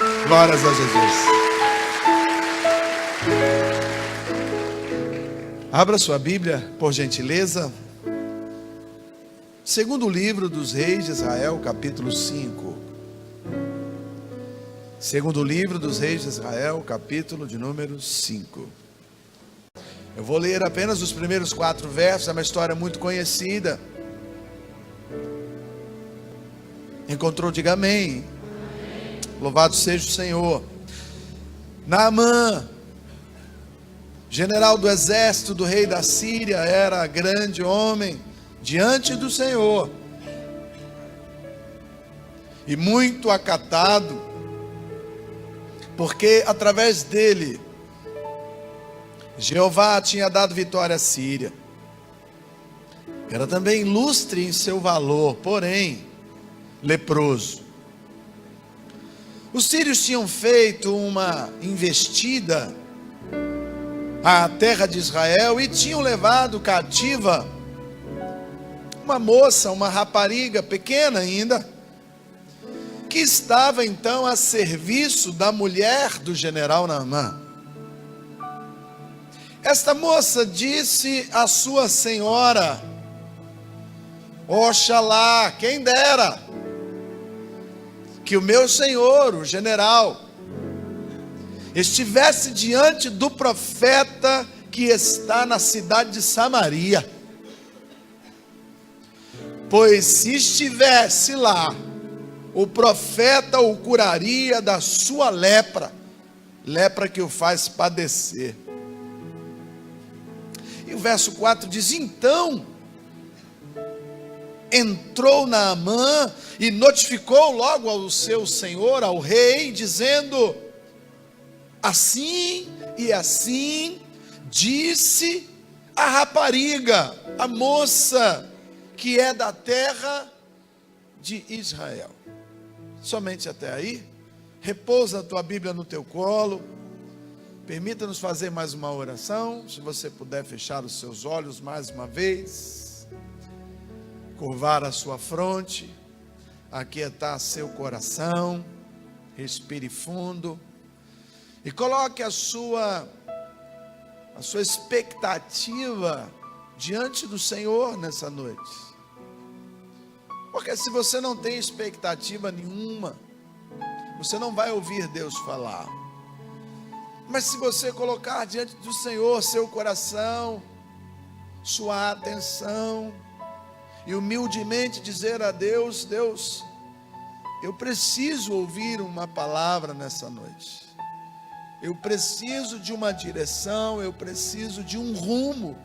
Glórias a Jesus. Abra sua Bíblia, por gentileza. Segundo livro dos Reis de Israel, capítulo 5. Segundo livro dos Reis de Israel, capítulo de número 5. Eu vou ler apenas os primeiros 4 versos, é uma história muito conhecida. Encontrou, diga amém. Louvado seja o Senhor. Naamã, general do exército do rei da Síria, era grande homem diante do Senhor e muito acatado, porque através dele Jeová tinha dado vitória à Síria. Era também ilustre em seu valor, porém leproso. Os sírios tinham feito uma investida à terra de Israel e tinham levado cativa uma moça, uma rapariga pequena ainda, que estava então a serviço da mulher do general Naamã. Esta moça disse à sua senhora: oxalá, quem dera, que o meu senhor, o general, estivesse diante do profeta que está na cidade de Samaria. Pois se estivesse lá, o profeta o curaria da sua lepra, lepra que o faz padecer. E o verso 4 diz: então entrou Naamã e notificou logo ao seu senhor, ao rei, dizendo: assim e assim disse a rapariga, a moça que é da terra de Israel. Somente até aí. Repousa a tua Bíblia no teu colo. Permita-nos fazer mais uma oração. Se você puder fechar os seus olhos mais uma vez, curvar a sua fronte, aquietar seu coração, respire fundo e coloque a sua expectativa diante do Senhor nessa noite. Porque se você não tem expectativa nenhuma, você não vai ouvir Deus falar. Mas se você colocar diante do Senhor seu coração, sua atenção, e humildemente dizer a Deus: Deus, eu preciso ouvir uma palavra nessa noite. Eu preciso de uma direção, eu preciso de um rumo.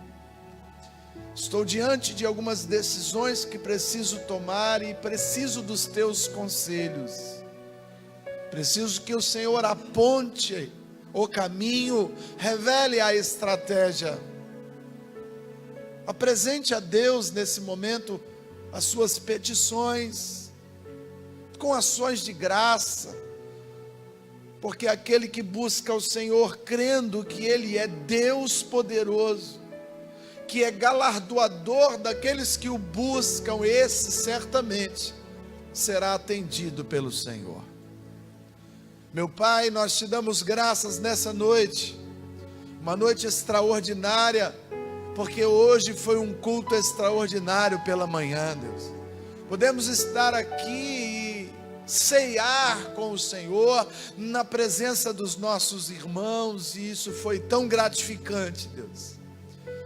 Estou diante de algumas decisões que preciso tomar e preciso dos teus conselhos. Preciso que o Senhor aponte o caminho, revele a estratégia. Apresente a Deus nesse momento as suas petições, com ações de graça, porque aquele que busca o Senhor crendo que Ele é Deus poderoso, que é galardoador daqueles que o buscam, esse certamente será atendido pelo Senhor. Meu Pai, nós te damos graças nessa noite, uma noite extraordinária, porque hoje foi um culto extraordinário pela manhã, Deus. Podemos estar aqui e ceiar com o Senhor, na presença dos nossos irmãos, e isso foi tão gratificante, Deus.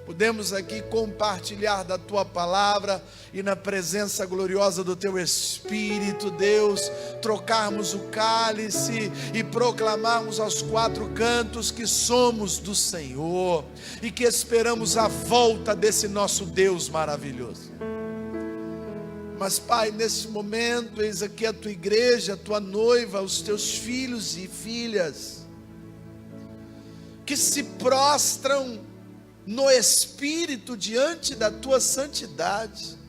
Podemos aqui compartilhar da Tua palavra e na presença gloriosa do Teu Espírito, Deus, trocarmos o cálice e proclamarmos aos 4 cantos que somos do Senhor e que esperamos a volta desse nosso Deus maravilhoso. Mas Pai, nesse momento, eis aqui a Tua igreja, a Tua noiva, os Teus filhos e filhas, que se prostram no Espírito diante da Tua santidade,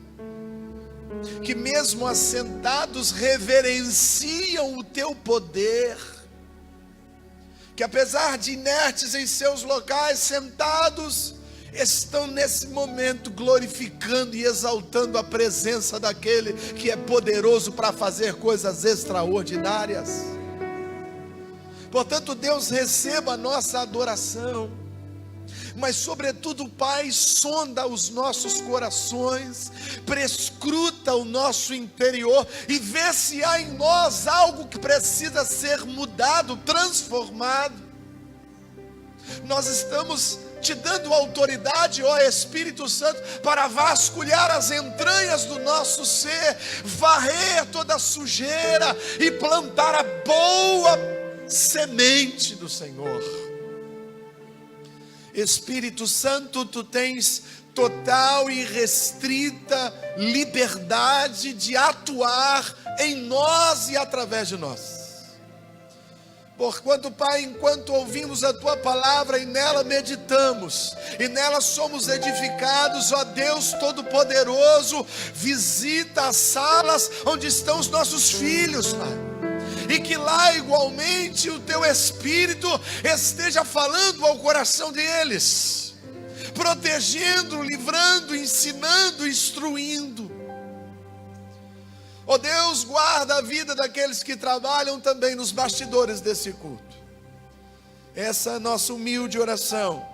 que mesmo assentados reverenciam o Teu poder, que apesar de inertes em seus locais, sentados, estão nesse momento glorificando e exaltando a presença daquele que é poderoso para fazer coisas extraordinárias. Portanto, Deus, receba a nossa adoração. Mas sobretudo, Pai, sonda os nossos corações, prescruta o nosso interior e vê se há em nós algo que precisa ser mudado, transformado. Nós estamos te dando autoridade, ó Espírito Santo, para vasculhar as entranhas do nosso ser, varrer toda a sujeira e plantar a boa semente do Senhor. Espírito Santo, tu tens total e restrita liberdade de atuar em nós e através de nós. Porquanto, Pai, enquanto ouvimos a Tua palavra e nela meditamos, e nela somos edificados, ó Deus Todo-Poderoso, visita as salas onde estão os nossos filhos, Pai. E que lá igualmente o Teu Espírito esteja falando ao coração deles, protegendo, livrando, ensinando, instruindo. Ó Deus, guarda a vida daqueles que trabalham também nos bastidores desse culto. Essa é a nossa humilde oração,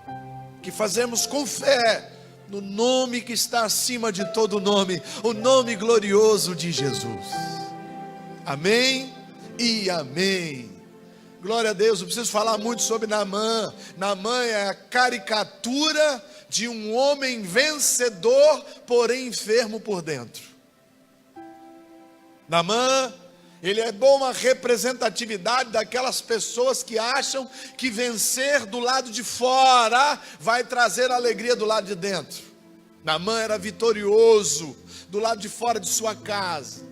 que fazemos com fé, no nome que está acima de todo nome, o nome glorioso de Jesus. Amém e amém. Glória a Deus. Eu preciso falar muito sobre Naamã. Naamã é a caricatura de um homem vencedor, porém enfermo por dentro. Naamã, ele é uma representatividade daquelas pessoas que acham que vencer do lado de fora vai trazer alegria do lado de dentro. Naamã era vitorioso do lado de fora de sua casa.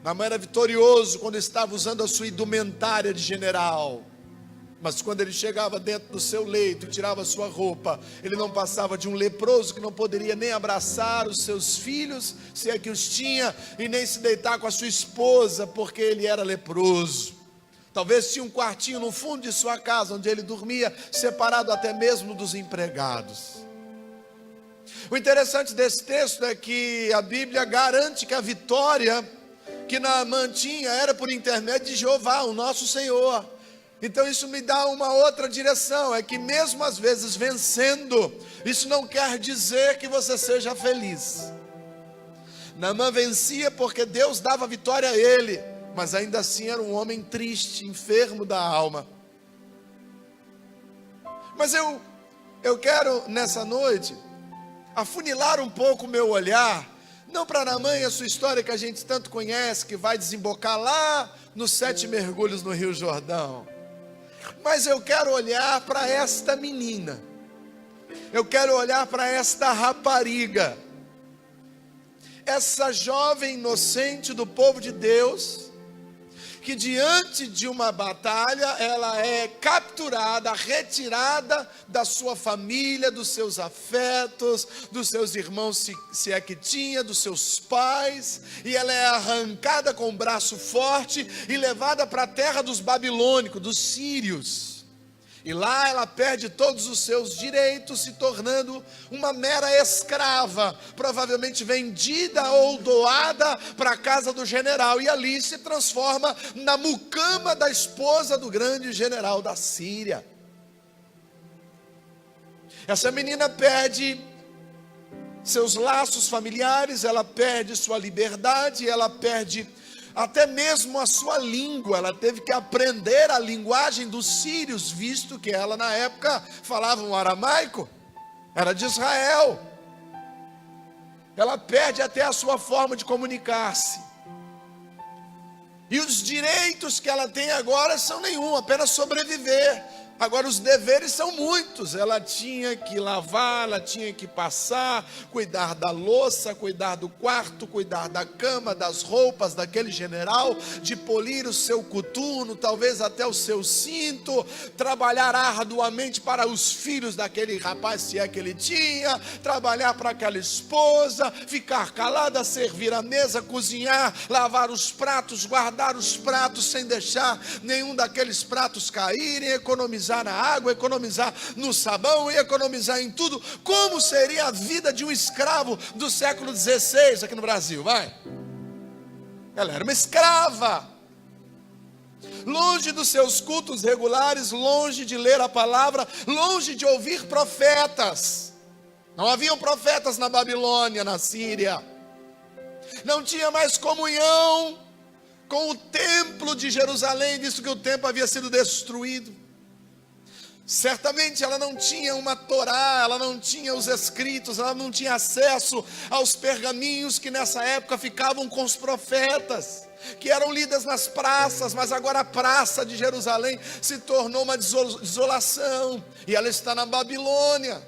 Naamã era vitorioso quando estava usando a sua indumentária de general. Mas quando ele chegava dentro do seu leito e tirava a sua roupa, ele não passava de um leproso que não poderia nem abraçar os seus filhos, se é que os tinha, e nem se deitar com a sua esposa, porque ele era leproso. Talvez tinha um quartinho no fundo de sua casa, onde ele dormia, separado até mesmo dos empregados. O interessante desse texto é que a Bíblia garante que a vitória que Naamã tinha era por intermédio de Jeová, o nosso Senhor. Então isso me dá uma outra direção, é que mesmo às vezes vencendo, isso não quer dizer que você seja feliz. Naamã vencia porque Deus dava vitória a ele, mas ainda assim era um homem triste, enfermo da alma. Mas eu quero nessa noite afunilar um pouco o meu olhar, não para Naamã e a sua história que a gente tanto conhece, que vai desembocar lá nos 7 mergulhos no Rio Jordão. Mas eu quero olhar para esta menina, eu quero olhar para esta rapariga, essa jovem inocente do povo de Deus, que diante de uma batalha, ela é capturada, retirada da sua família, dos seus afetos, dos seus irmãos, se é que tinha, dos seus pais, e ela é arrancada com o braço forte e levada para a terra dos babilônicos, dos sírios. E lá ela perde todos os seus direitos, se tornando uma mera escrava, provavelmente vendida ou doada para a casa do general, e ali se transforma na mucama da esposa do grande general da Síria. Essa menina perde seus laços familiares, ela perde sua liberdade, ela perde até mesmo a sua língua. Ela teve que aprender a linguagem dos sírios, visto que ela na época falava um aramaico, era de Israel. Ela perde até a sua forma de comunicar-se, e os direitos que ela tem agora são nenhum, apenas sobreviver. Agora os deveres são muitos. Ela tinha que lavar, ela tinha que passar, cuidar da louça, cuidar do quarto, cuidar da cama, das roupas daquele general, de polir o seu coturno, talvez até o seu cinto, trabalhar arduamente para os filhos daquele rapaz, se é que ele tinha, trabalhar para aquela esposa, ficar calada, servir a mesa, cozinhar, lavar os pratos, guardar os pratos sem deixar nenhum daqueles pratos caírem, economizar na água, economizar no sabão e economizar em tudo. Como seria a vida de um escravo do século XVI aqui no Brasil? Vai. Ela era uma escrava. longe dos seus cultos regulares, longe de ler a palavra, longe de ouvir profetas. Não haviam profetas na Babilônia, na Síria. Não tinha mais comunhão com o templo de Jerusalém, visto que o templo havia sido destruído. Certamente ela não tinha uma Torá, ela não tinha os escritos, ela não tinha acesso aos pergaminhos que nessa época ficavam com os profetas, que eram lidas nas praças, mas agora a praça de Jerusalém se tornou uma desolação, e ela está na Babilônia.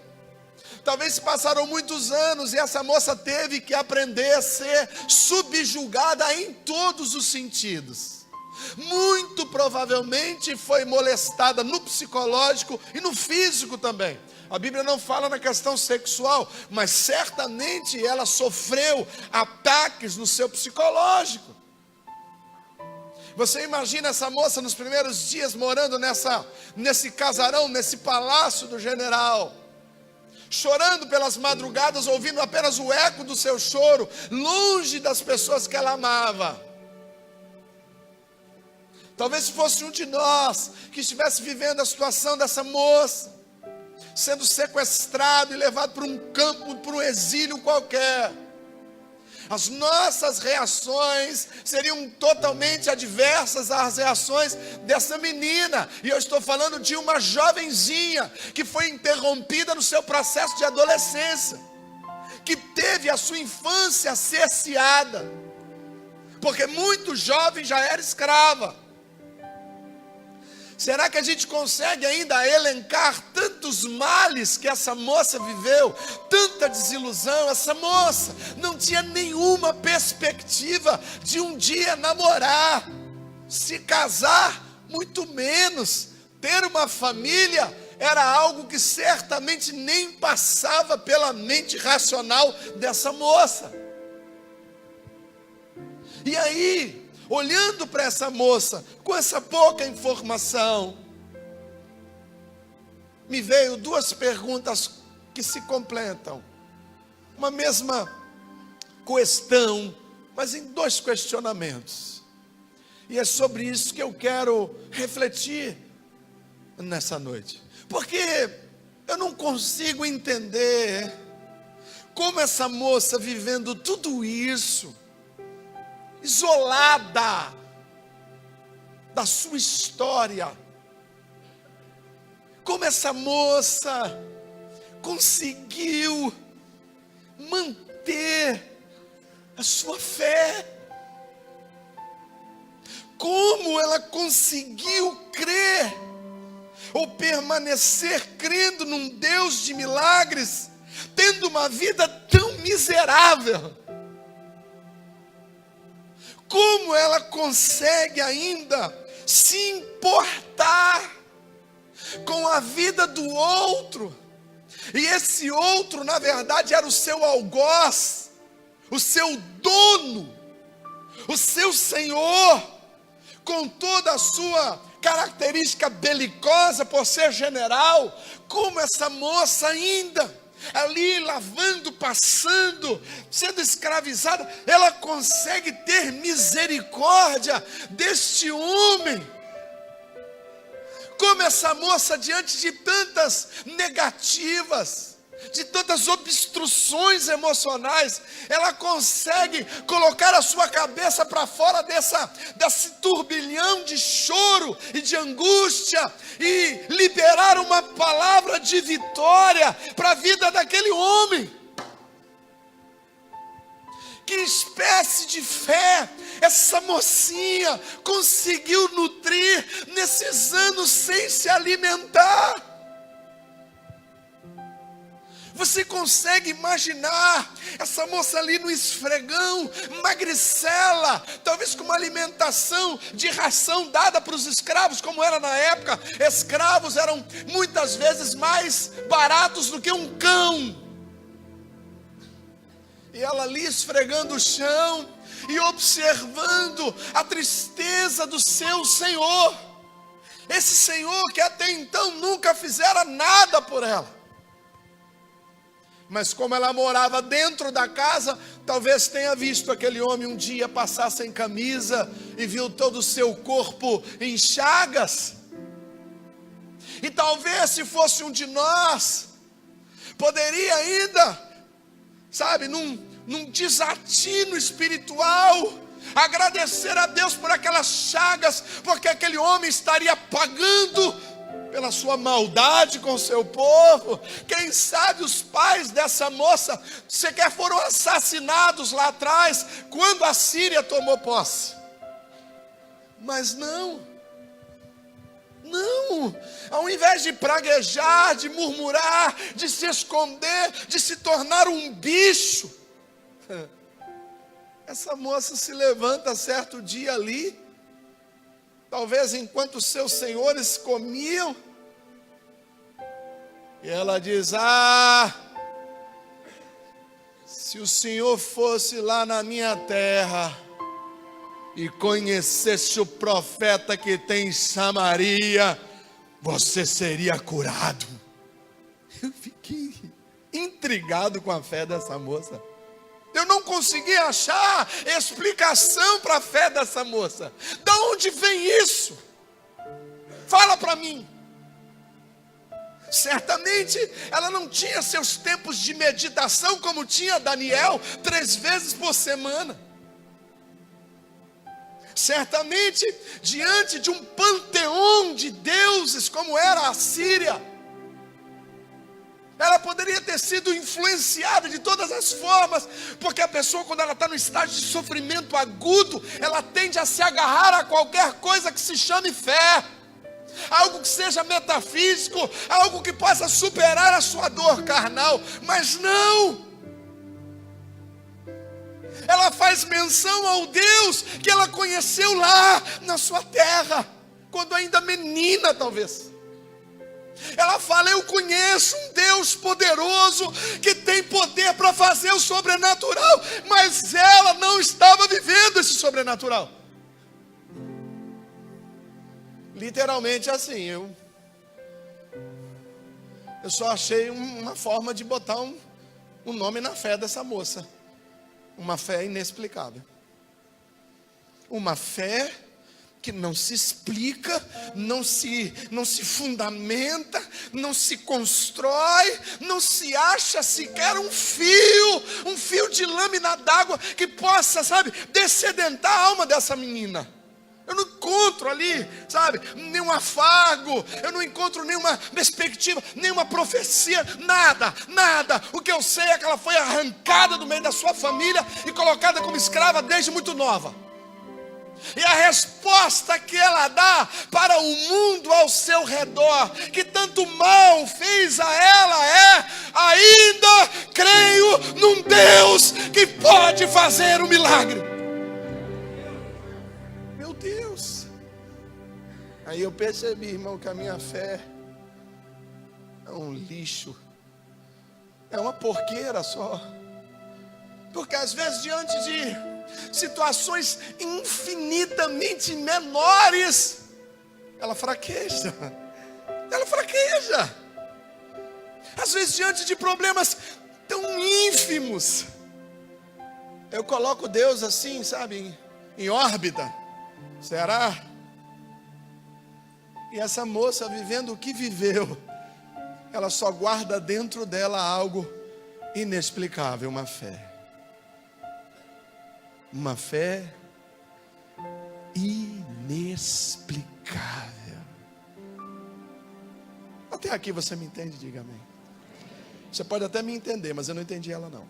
Talvez se passaram muitos anos e essa moça teve que aprender a ser subjugada em todos os sentidos. Muito provavelmente foi molestada no psicológico e no físico também. A Bíblia não fala na questão sexual, mas certamente ela sofreu ataques no seu psicológico. Você imagina essa moça nos primeiros dias morando nesse casarão, nesse palácio do general, chorando pelas madrugadas, ouvindo apenas o eco do seu choro, longe das pessoas que ela amava. Talvez fosse um de nós que estivesse vivendo a situação dessa moça, sendo sequestrado e levado para um campo, para um exílio qualquer. As nossas reações seriam totalmente adversas às reações dessa menina. E eu estou falando de uma jovenzinha que foi interrompida no seu processo de adolescência, que teve a sua infância cerceada, porque muito jovem já era escrava. Será que a gente consegue ainda elencar tantos males que essa moça viveu, tanta desilusão? Essa moça não tinha nenhuma perspectiva de um dia namorar, se casar, muito menos ter uma família. Era algo que certamente nem passava pela mente racional dessa moça. E aí, olhando para essa moça, com essa pouca informação, me veio duas perguntas que se completam. Uma mesma questão, mas em dois questionamentos. E é sobre isso que eu quero refletir nessa noite. Porque eu não consigo entender como essa moça, vivendo tudo isso, isolada da sua história, como essa moça conseguiu manter a sua fé, como ela conseguiu crer ou permanecer crendo num Deus de milagres, tendo uma vida tão miserável. Como ela consegue ainda se importar com a vida do outro? E esse outro, na verdade, era o seu algoz, o seu dono, o seu senhor, com toda a sua característica belicosa por ser general. Como essa moça ainda ali lavando, passando, sendo escravizada, ela consegue ter misericórdia deste homem. Como essa moça, diante de tantas negativas, de tantas obstruções emocionais, ela consegue colocar a sua cabeça para fora desse turbilhão de choro e de angústia, e liberar uma palavra de vitória para a vida daquele homem. Que espécie de fé essa mocinha conseguiu nutrir nesses anos sem se alimentar? Você consegue imaginar essa moça ali no esfregão, magricela, talvez com uma alimentação de ração dada para os escravos, como era na época? Escravos eram muitas vezes mais baratos do que um cão. E ela ali esfregando o chão e observando a tristeza do seu senhor. Esse senhor que até então nunca fizera nada por ela. Mas como ela morava dentro da casa, talvez tenha visto aquele homem um dia passar sem camisa e viu todo o seu corpo em chagas. E talvez, se fosse um de nós, poderia ainda, sabe, num desatino espiritual, agradecer a Deus por aquelas chagas, porque aquele homem estaria pagando pela sua maldade com o seu povo. Quem sabe os pais dessa moça sequer foram assassinados lá atrás, quando a Síria tomou posse. Mas não, ao invés de praguejar, de murmurar, de se esconder, de se tornar um bicho, essa moça se levanta certo dia ali, talvez enquanto seus senhores comiam, e ela diz: se o Senhor fosse lá na minha terra e conhecesse o profeta que tem em Samaria, você seria curado. Eu fiquei intrigado com a fé dessa moça. Eu não consegui achar explicação para a fé dessa moça. De onde vem isso? Fala para mim. Certamente ela não tinha seus tempos de meditação como tinha Daniel, 3 vezes por semana. Certamente, diante de um panteão de deuses como era a Síria, ela poderia ter sido influenciada de todas as formas, porque a pessoa, quando ela está no estágio de sofrimento agudo, ela tende a se agarrar a qualquer coisa que se chame fé, algo que seja metafísico, algo que possa superar a sua dor carnal. Mas não, ela faz menção ao Deus que ela conheceu lá na sua terra, quando ainda menina talvez. Ela fala: eu conheço um Deus poderoso, que tem poder para fazer o sobrenatural. Mas ela não estava vivendo esse sobrenatural. Literalmente assim, eu só achei uma forma de botar um nome na fé dessa moça. Uma fé inexplicável. Uma fé que não se explica, não se fundamenta, não se constrói, não se acha sequer um fio de lâmina d'água que possa, sabe, descedentar a alma dessa menina. Eu não encontro ali, sabe, nenhum afago, eu não encontro nenhuma perspectiva, nenhuma profecia, nada. O que eu sei é que ela foi arrancada do meio da sua família e colocada como escrava desde muito nova. E a resposta que ela dá para o mundo ao seu redor, que tanto mal fez a ela, é: ainda creio num Deus que pode fazer um milagre. Meu Deus! Aí eu percebi, irmão, que a minha fé é um lixo, é uma porqueira só. Porque às vezes, diante de situações infinitamente menores, ela fraqueja. Às vezes, diante de problemas tão ínfimos, eu coloco Deus assim, sabe, em órbita. Será? E essa moça, vivendo o que viveu, ela só guarda dentro dela algo inexplicável, uma fé. Uma fé inexplicável. Até aqui você me entende? Diga amém. Você pode até me entender, mas eu não entendi ela não.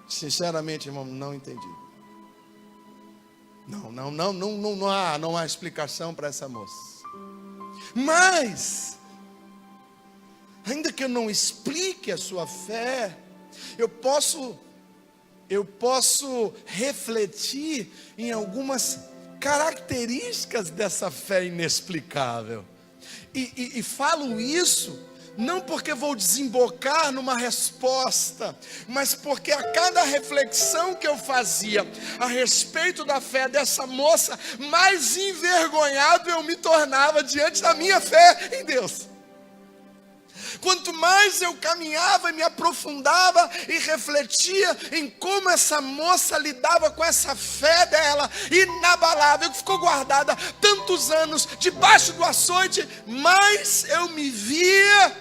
Sinceramente, irmão, não entendi. Não há explicação para essa moça. Mas ainda que eu não explique a sua fé, eu posso refletir em algumas características dessa fé inexplicável. E falo isso não porque vou desembocar numa resposta, mas porque a cada reflexão que eu fazia a respeito da fé dessa moça, mais envergonhado eu me tornava diante da minha fé em Deus. Quanto mais eu caminhava e me aprofundava e refletia em como essa moça lidava com essa fé dela, inabalável, que ficou guardada tantos anos debaixo do açoite, mais eu me via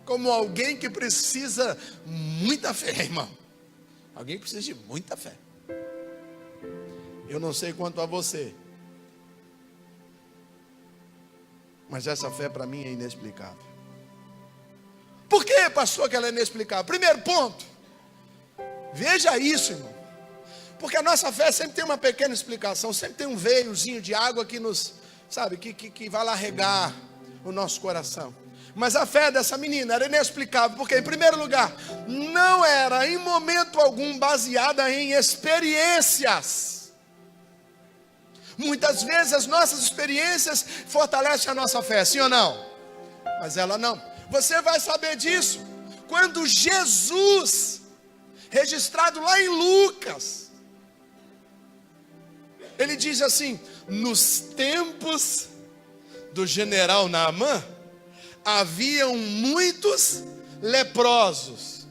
como alguém que precisa muita fé, irmão. Alguém precisa de muita fé. Eu não sei quanto a você, mas essa fé para mim é inexplicável. Por que, pastor, que ela é inexplicável? Primeiro ponto, veja isso, irmão. Porque a nossa fé sempre tem uma pequena explicação, sempre tem um veiozinho de água que nos, sabe, que vai lá regar o nosso coração. Mas a fé dessa menina era inexplicável, porque, em primeiro lugar, não era em momento algum baseada em experiências. Muitas vezes as nossas experiências fortalecem a nossa fé, sim ou não? Mas ela não. Você vai saber disso quando Jesus, registrado lá em Lucas, ele diz assim: nos tempos do general Naamã, haviam muitos leprosos.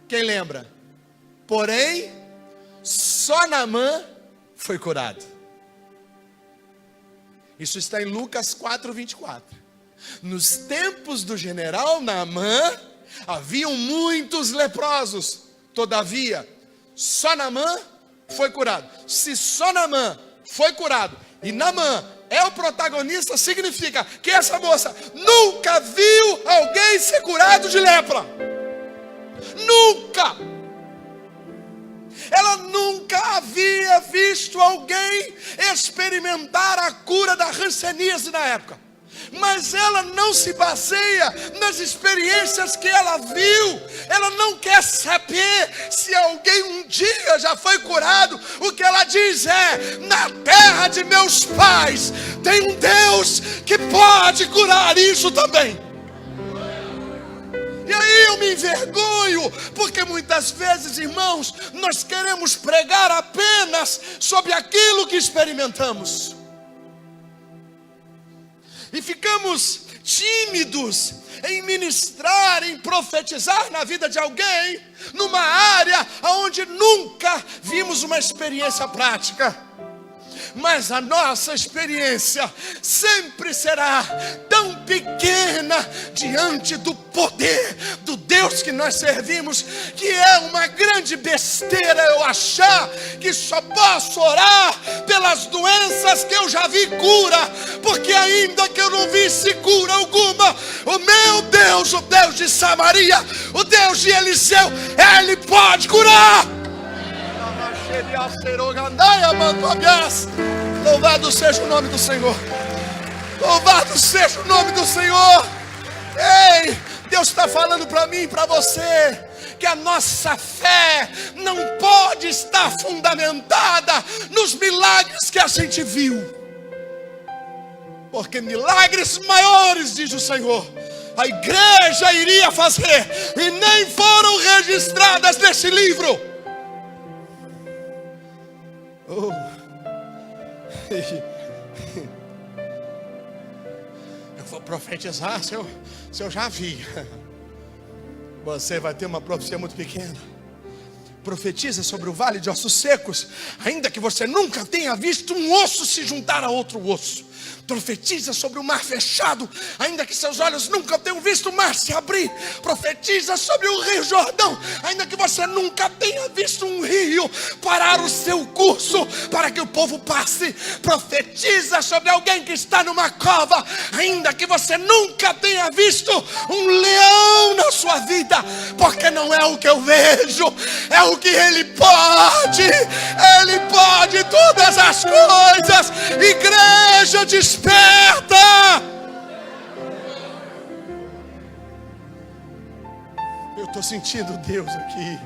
Quem lembra? Porém, só Naamã foi curado. Isso está em Lucas 4:24. Nos tempos do general Naamã, haviam muitos leprosos. Todavia, só Naamã foi curado. Se só Naamã foi curado, e Naamã é o protagonista, significa que essa moça nunca viu alguém ser curado de lepra. Nunca! Ela nunca havia visto alguém experimentar a cura da hanseníase na época. Mas ela não se baseia nas experiências que ela viu. Ela não quer saber se alguém um dia já foi curado. O que ela diz é: na terra de meus pais tem um Deus que pode curar isso também. E aí eu me envergonho, porque muitas vezes, irmãos, nós queremos pregar apenas sobre aquilo que experimentamos. E ficamos tímidos em ministrar, em profetizar na vida de alguém, numa área onde nunca vimos uma experiência prática. Mas a nossa experiência sempre será tão pequena diante do poder do Deus que nós servimos, que é uma grande besteira eu achar que só posso orar pelas doenças que eu já vi cura, porque ainda que eu não visse cura alguma, o meu Deus, o Deus de Samaria, o Deus de Eliseu, Ele pode curar. Louvado seja o nome do Senhor. Louvado seja o nome do Senhor. Ei, Deus está falando para mim e para você que a nossa fé não pode estar fundamentada nos milagres que a gente viu, porque milagres maiores, diz o Senhor, a igreja iria fazer e nem foram registradas nesse livro. Oh. Eu vou profetizar se eu já vi. Você vai ter uma profecia muito pequena. Profetiza sobre o vale de ossos secos, ainda que você nunca tenha visto um osso se juntar a outro osso. Profetiza sobre o mar fechado, ainda que seus olhos nunca tenham visto o mar se abrir. Profetiza sobre o rio Jordão, ainda que você nunca tenha visto um rio parar o seu curso para que o povo passe. Profetiza sobre alguém que está numa cova, ainda que você nunca tenha visto um leão na sua vida, porque não é o que eu vejo, é o que Ele pode. Ele pode todas as coisas. Igreja, desperta. Eu estou sentindo Deus aqui.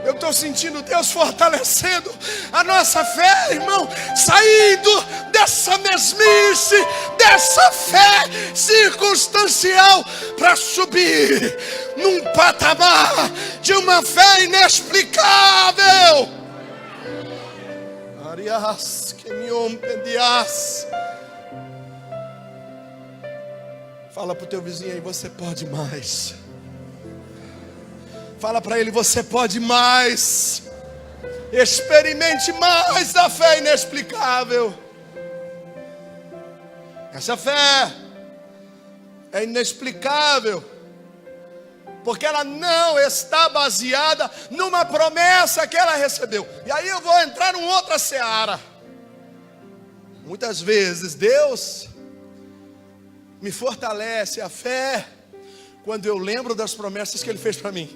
Eu estou sentindo Deus fortalecendo a nossa fé, irmão, saindo dessa mesmice, dessa fé circunstancial, para subir num patamar de uma fé inexplicável. Arias que me ompendias. Fala para o teu vizinho aí, você pode mais. Fala para ele, você pode mais. Experimente mais da fé inexplicável. Essa fé é inexplicável, porque ela não está baseada numa promessa que ela recebeu. E aí eu vou entrar numa outra seara. Muitas vezes Deus me fortalece a fé quando eu lembro das promessas que Ele fez para mim.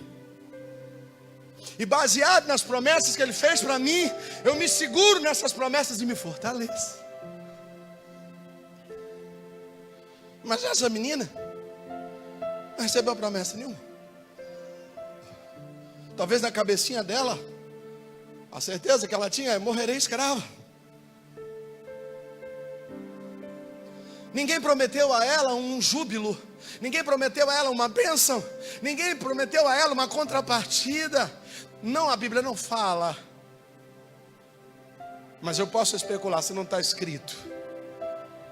E baseado nas promessas que Ele fez para mim, eu me seguro nessas promessas e me fortaleço. Mas essa menina não recebeu promessa nenhuma. Talvez na cabecinha dela, a certeza que ela tinha é: morrerei escrava. Ninguém prometeu a ela um júbilo. Ninguém prometeu a ela uma bênção. Ninguém prometeu a ela uma contrapartida. Não, a Bíblia não fala. Mas eu posso especular, se não está escrito.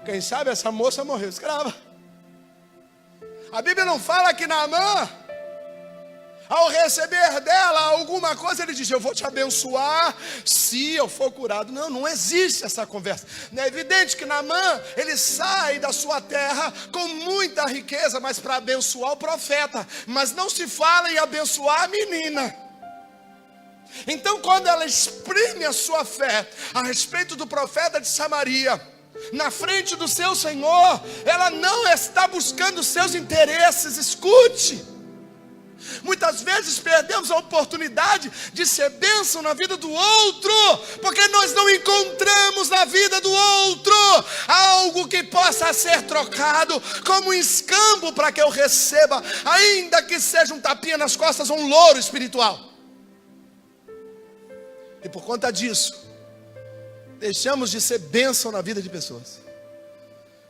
Quem sabe essa moça morreu escrava. A Bíblia não fala que Naamã, ao receber dela alguma coisa, ele diz: eu vou te abençoar se eu for curado. Não, não existe essa conversa. É evidente que Naamã, ele sai da sua terra com muita riqueza, mas para abençoar o profeta. Mas não se fala em abençoar a menina. Então, quando ela exprime a sua fé a respeito do profeta de Samaria, na frente do seu Senhor, ela não está buscando os seus interesses. Escute, muitas vezes perdemos a oportunidade de ser bênção na vida do outro, porque nós não encontramos na vida do outro algo que possa ser trocado como um escambo para que eu receba, ainda que seja um tapinha nas costas ou um louro espiritual. E por conta disso, deixamos de ser bênção na vida de pessoas.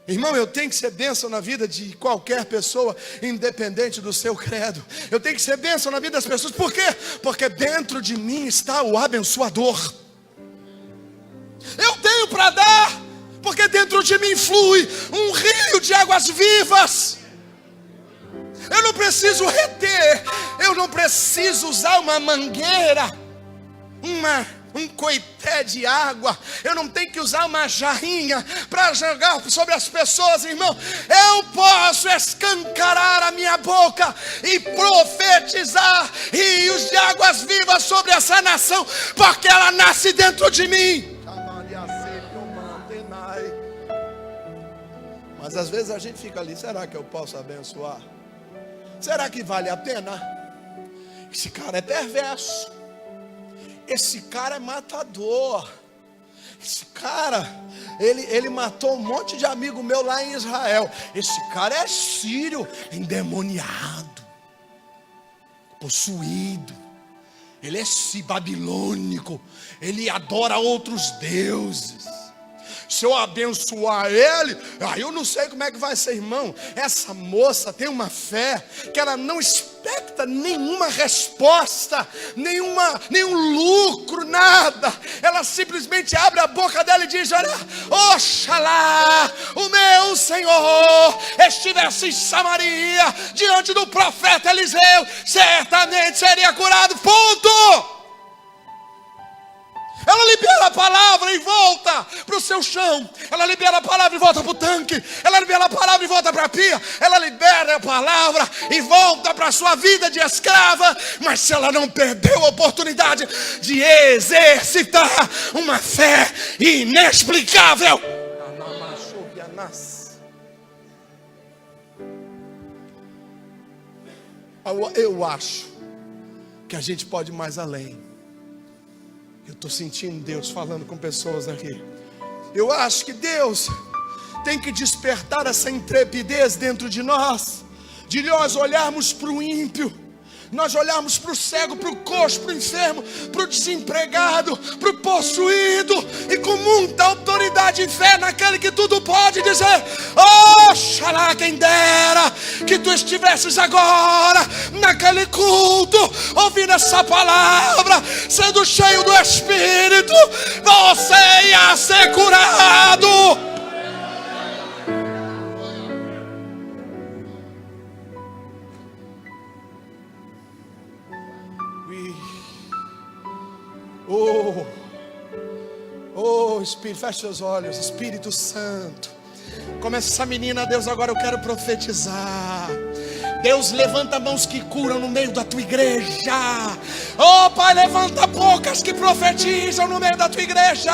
Irmão, eu tenho que ser bênção na vida de qualquer pessoa, independente do seu credo. Eu tenho que ser bênção na vida das pessoas. Por quê? Porque dentro de mim está o abençoador. Eu tenho para dar, porque dentro de mim flui um rio de águas vivas. Eu não preciso reter, eu não preciso usar uma mangueira, um coité de água. Eu não tenho que usar uma jarrinha para jogar sobre as pessoas, irmão. Eu posso escancarar a minha boca e profetizar rios de águas vivas sobre essa nação, porque ela nasce dentro de mim. Mas às vezes a gente fica ali: será que eu posso abençoar? Será que vale a pena? Esse cara é perverso. Esse cara é matador. Esse cara, ele matou um monte de amigo meu lá em Israel. Esse cara é sírio, endemoniado, possuído. Ele é babilônico. Ele adora outros deuses. Se eu abençoar ele, aí eu não sei como é que vai ser, irmão. Essa moça tem uma fé que ela não expecta nenhuma resposta, nenhum lucro, nada. Ela simplesmente abre a boca dela e diz: olha, oxalá o meu Senhor estivesse em Samaria, diante do profeta Eliseu, certamente seria curado. Ponto! Ela libera a palavra e volta para o seu chão. Ela libera a palavra e volta para o tanque. Ela libera a palavra e volta para a pia. Ela libera a palavra e volta para a sua vida de escrava. Mas se ela não perdeu a oportunidade de exercitar uma fé inexplicável. Eu acho que a gente pode ir mais além. Eu estou sentindo Deus falando com pessoas aqui. Eu acho que Deus tem que despertar essa intrepidez dentro de nós, de nós olharmos para o ímpio, nós olharmos para o cego, para o coxo, para o enfermo, para o desempregado, para o possuído, e com muita autoridade e fé naquele que tudo pode, dizer: oxalá, quem dera que tu estivesses agora naquele culto, ouvindo essa palavra, sendo cheio do Espírito, você ia ser curado. Oh, Espírito, feche seus olhos. Espírito Santo, como essa menina, Deus, agora eu quero profetizar. Deus, levanta mãos que curam no meio da tua igreja. Oh Pai, levanta bocas que profetizam no meio da tua igreja.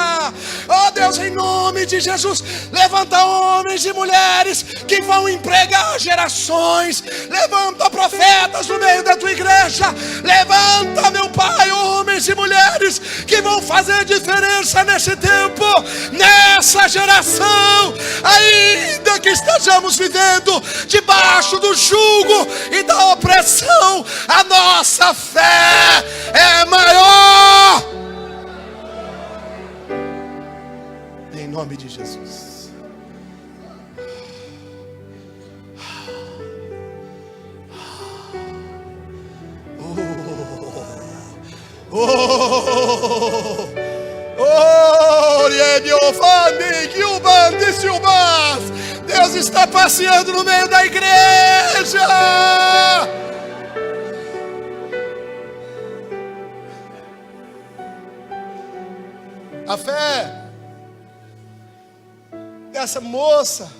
Oh Deus, em nome de Jesus, levanta homens e mulheres que vão empregar gerações. Levanta profetas no meio da tua igreja. Levanta, meu Pai, homens e mulheres que vão fazer diferença nesse tempo, nessa geração. Ainda que estejamos vivendo debaixo do jugo e da opressão, a nossa fé é maior. Em nome de Jesus. Deus está passeando no meio da igreja. A fé dessa moça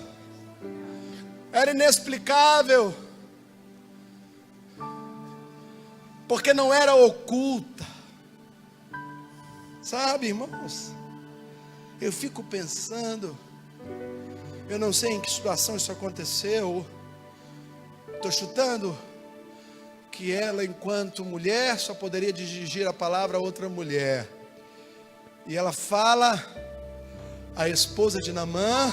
era inexplicável, porque não era oculta. Sabe, irmãos, eu fico pensando, eu não sei em que situação isso aconteceu, estou chutando que ela, enquanto mulher, só poderia dirigir a palavra a outra mulher. E ela fala à esposa de Naamã,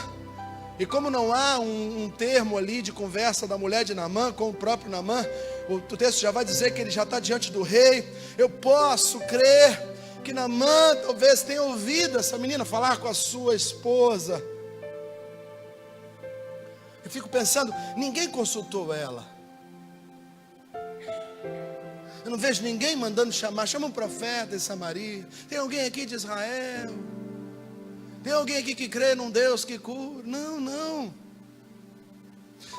e como não há um termo ali de conversa da mulher de Naamã com o próprio Naamã, o texto já vai dizer que ele já está diante do rei. Eu posso crer que Naamã talvez tenha ouvido essa menina falar com a sua esposa. Eu fico pensando, ninguém consultou ela. Eu não vejo ninguém mandando chamar. Chama um profeta em Samaria. Tem alguém aqui de Israel? Tem alguém aqui que crê num Deus que cura? Não.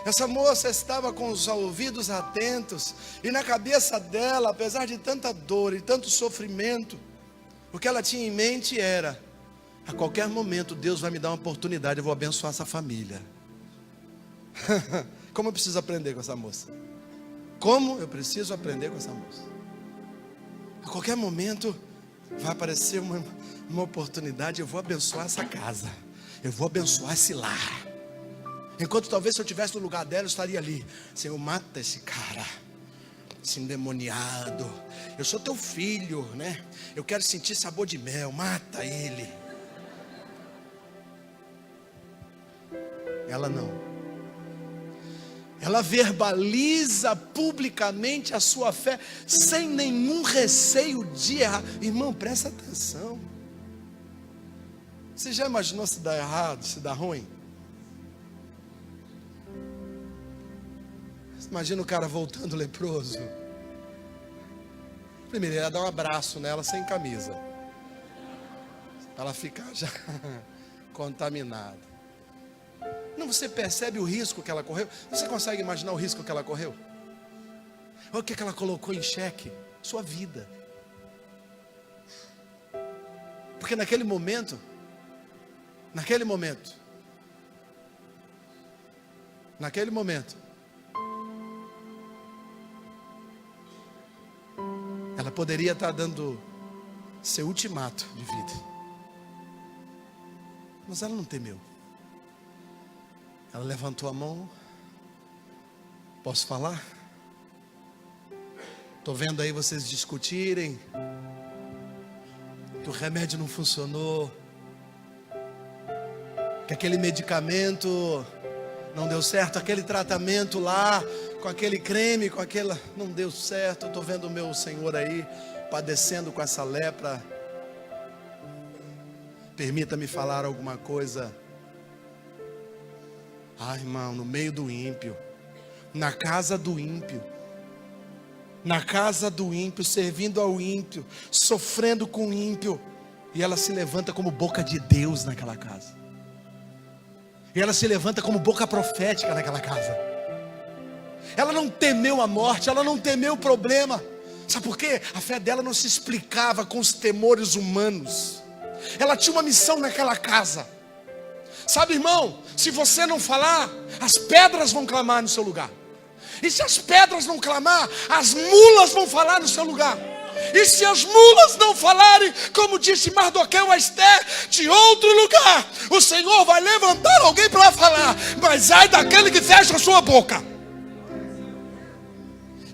Essa moça estava com os ouvidos atentos, e na cabeça dela, apesar de tanta dor e tanto sofrimento, o que ela tinha em mente era: a qualquer momento Deus vai me dar uma oportunidade, eu vou abençoar essa família. Como eu preciso aprender com essa moça? Como eu preciso aprender com essa moça? A qualquer momento vai aparecer uma oportunidade, eu vou abençoar essa casa, eu vou abençoar esse lar. Enquanto talvez se eu estivesse no lugar dela, eu estaria ali: Senhor, mata esse cara, esse endemoniado. Eu sou teu filho, né? Eu quero sentir sabor de mel, mata ele. Ela não. Ela verbaliza publicamente a sua fé, sem nenhum receio de errar. Irmão, presta atenção. Você já imaginou se dá errado, se dá ruim? Imagina o cara voltando leproso. Primeiro, ele ia dar um abraço nela sem camisa, para ela ficar já contaminada. Não, você percebe o risco que ela correu? Você consegue imaginar o risco que ela correu? Olha o que ela colocou em xeque: sua vida. Porque naquele momento, ela poderia estar dando seu ultimato de vida, mas ela não temeu. Ela levantou a mão. Posso falar? Estou vendo aí vocês discutirem que o remédio não funcionou, que aquele medicamento não deu certo, aquele tratamento lá, com aquele creme, com aquela, não deu certo. Eu estou vendo o meu Senhor aí padecendo com essa lepra. Permita-me falar alguma coisa. Ah, irmão, no meio do ímpio, na casa do ímpio, servindo ao ímpio, sofrendo com o ímpio, e ela se levanta como boca de Deus naquela casa, e ela se levanta como boca profética naquela casa. Ela não temeu a morte, ela não temeu o problema. Sabe por quê? A fé dela não se explicava com os temores humanos. ela tinha uma missão naquela casa. Sabe, irmão, se você não falar, as pedras vão clamar no seu lugar. E se as pedras não clamar, as mulas vão falar no seu lugar. E se as mulas não falarem, como disse Mardoqueu a Esther, de outro lugar, o Senhor vai levantar alguém para falar. Mas ai daquele que fecha a sua boca.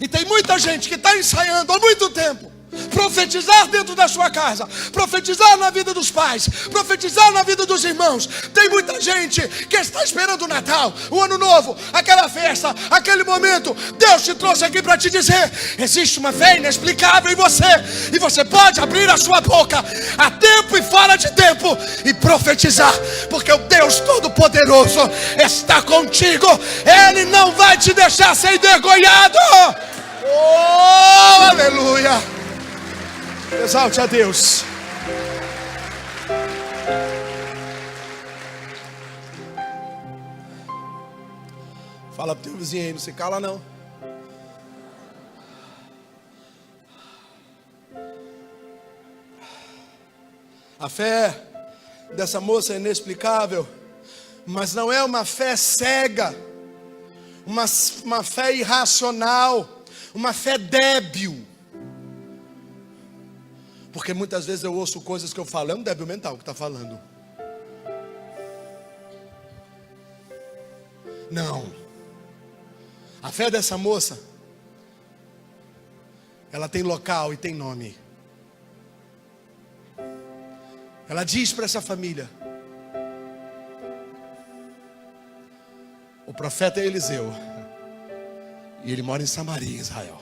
E tem muita gente que está ensaiando há muito tempo profetizar dentro da sua casa, profetizar na vida dos pais, profetizar na vida dos irmãos. Tem muita gente que está esperando o Natal, o Ano Novo, aquela festa, aquele momento. Deus te trouxe aqui para te dizer: existe uma fé inexplicável em você, e você pode abrir a sua boca a tempo e fora de tempo e profetizar, porque o Deus Todo-Poderoso está contigo. Ele não vai te deixar ser envergonhado. Oh, aleluia! Exalte a Deus. Fala pro teu vizinho aí, não se cala não. A fé dessa moça é inexplicável, mas não é uma fé cega, uma fé irracional, uma fé débil. Porque muitas vezes eu ouço coisas que eu falo, é um débil mental que está falando. Não. A fé dessa moça, ela tem local e tem nome. Ela diz para essa família: o profeta é Eliseu, e ele mora em Samaria, em Israel.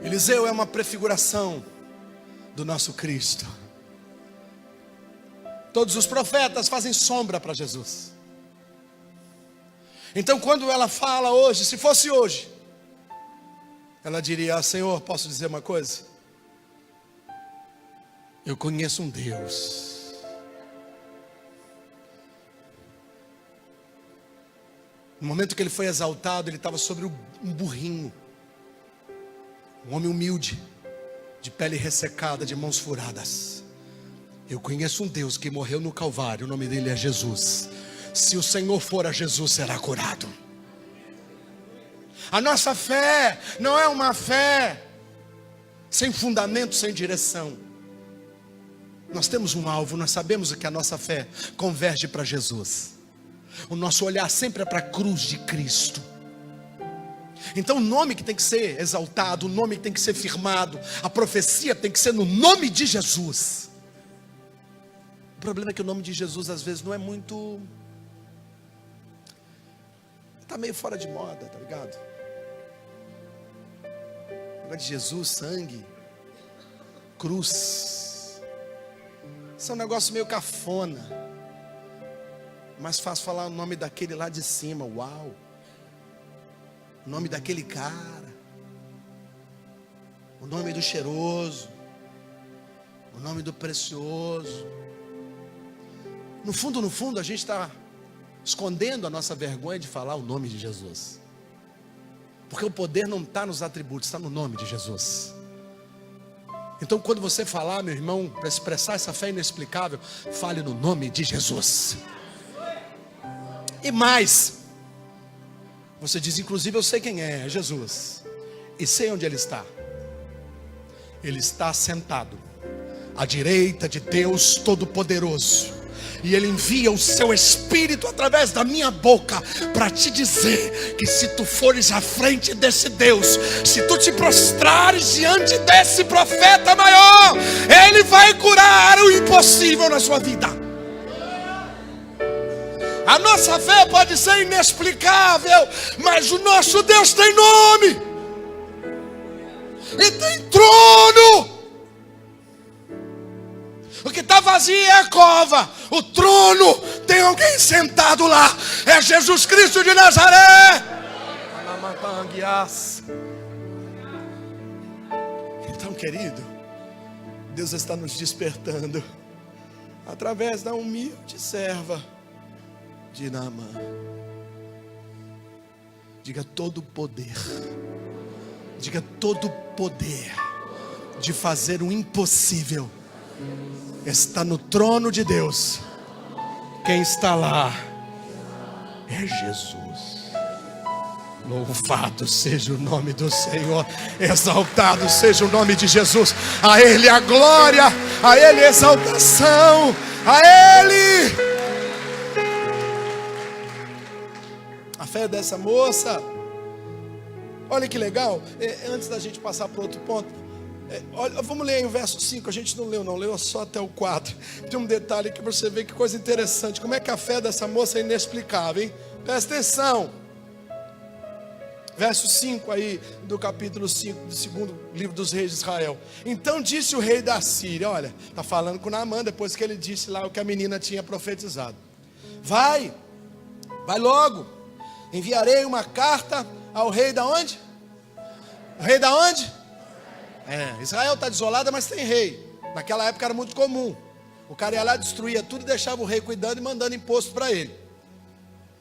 Eliseu é uma prefiguração do nosso Cristo. Todos os profetas fazem sombra para Jesus. Então quando ela fala hoje, se fosse hoje, ela diria: Senhor, posso dizer uma coisa? Eu conheço um Deus. No momento que ele foi exaltado, ele estava sobre um burrinho. Um homem humilde, de pele ressecada, de mãos furadas. Eu conheço um Deus que morreu no Calvário, o nome dele é Jesus. Se o Senhor for a Jesus, será curado. A nossa fé não é uma fé sem fundamento, sem direção. Nós temos um alvo, nós sabemos que a nossa fé converge para Jesus. O nosso olhar sempre é para a cruz de Cristo. Então o nome que tem que ser exaltado, o nome que tem que ser firmado, a profecia tem que ser no nome de Jesus. O problema é que o nome de Jesus às vezes não é muito... Está meio fora de moda, tá ligado? O nome de Jesus, sangue, cruz. Isso é um negócio meio cafona. Mais fácil falar o nome daquele lá de cima, uau. O nome daquele cara, o nome do cheiroso, o nome do precioso. No fundo, a gente está escondendo a nossa vergonha de falar o nome de Jesus. Porque o poder não está nos atributos, está no nome de Jesus. Então quando você falar, meu irmão, para expressar essa fé inexplicável, fale no nome de Jesus. E mais, você diz, inclusive eu sei quem é Jesus, e sei onde ele está. Ele está sentado à direita de Deus Todo-Poderoso, e ele envia o seu Espírito através da minha boca para te dizer que se tu fores à frente desse Deus, se tu te prostrares diante desse profeta maior, ele vai curar o impossível na sua vida. A nossa fé pode ser inexplicável, mas o nosso Deus tem nome e tem trono. O que está vazio é a cova, o trono tem alguém sentado lá, é Jesus Cristo de Nazaré. Então, querido, Deus está nos despertando através da humilde serva de Naamã. Diga todo poder. Diga todo poder de fazer o impossível está no trono de Deus. Quem está lá é Jesus. Louvado seja o nome do Senhor, exaltado seja o nome de Jesus. A Ele a glória, a Ele a exaltação, a Ele. A fé dessa moça, olha que legal. Antes da gente passar para outro ponto, olha, vamos ler aí o verso 5. A gente não leu só até o 4. Tem um detalhe aqui para você ver que coisa interessante. Como é que a fé dessa moça é inexplicável, hein? Presta atenção. Verso 5 aí do capítulo 5 do segundo livro dos reis de Israel. Então disse o rei da Síria, olha, está falando com Naamã, depois que ele disse lá o que a menina tinha profetizado. Vai logo, enviarei uma carta ao rei da onde? O rei da onde? Israel está desolada, mas tem rei. Naquela época era muito comum. O cara ia lá, destruía tudo e deixava o rei cuidando e mandando imposto para ele.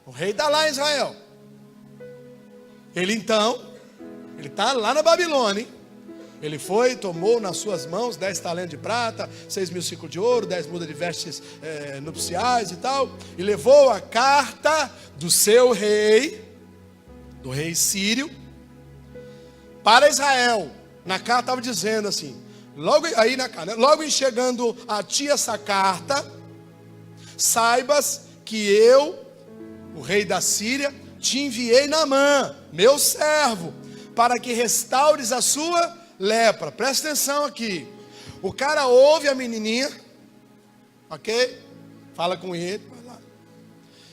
O rei está lá em Israel. Ele está lá na Babilônia, hein? Ele foi, tomou nas suas mãos 10 talentos de prata, 6.000 ciclos de ouro, 10 mudas de vestes nupciais e tal, e levou a carta do seu rei, do rei sírio, para Israel. Na carta estava dizendo assim, logo em chegando a ti essa carta, saibas que eu, o rei da Síria, te enviei Naamã, meu servo, para que restaures a sua lepra. Presta atenção aqui. O cara ouve a menininha, ok? Fala com ele, vai lá.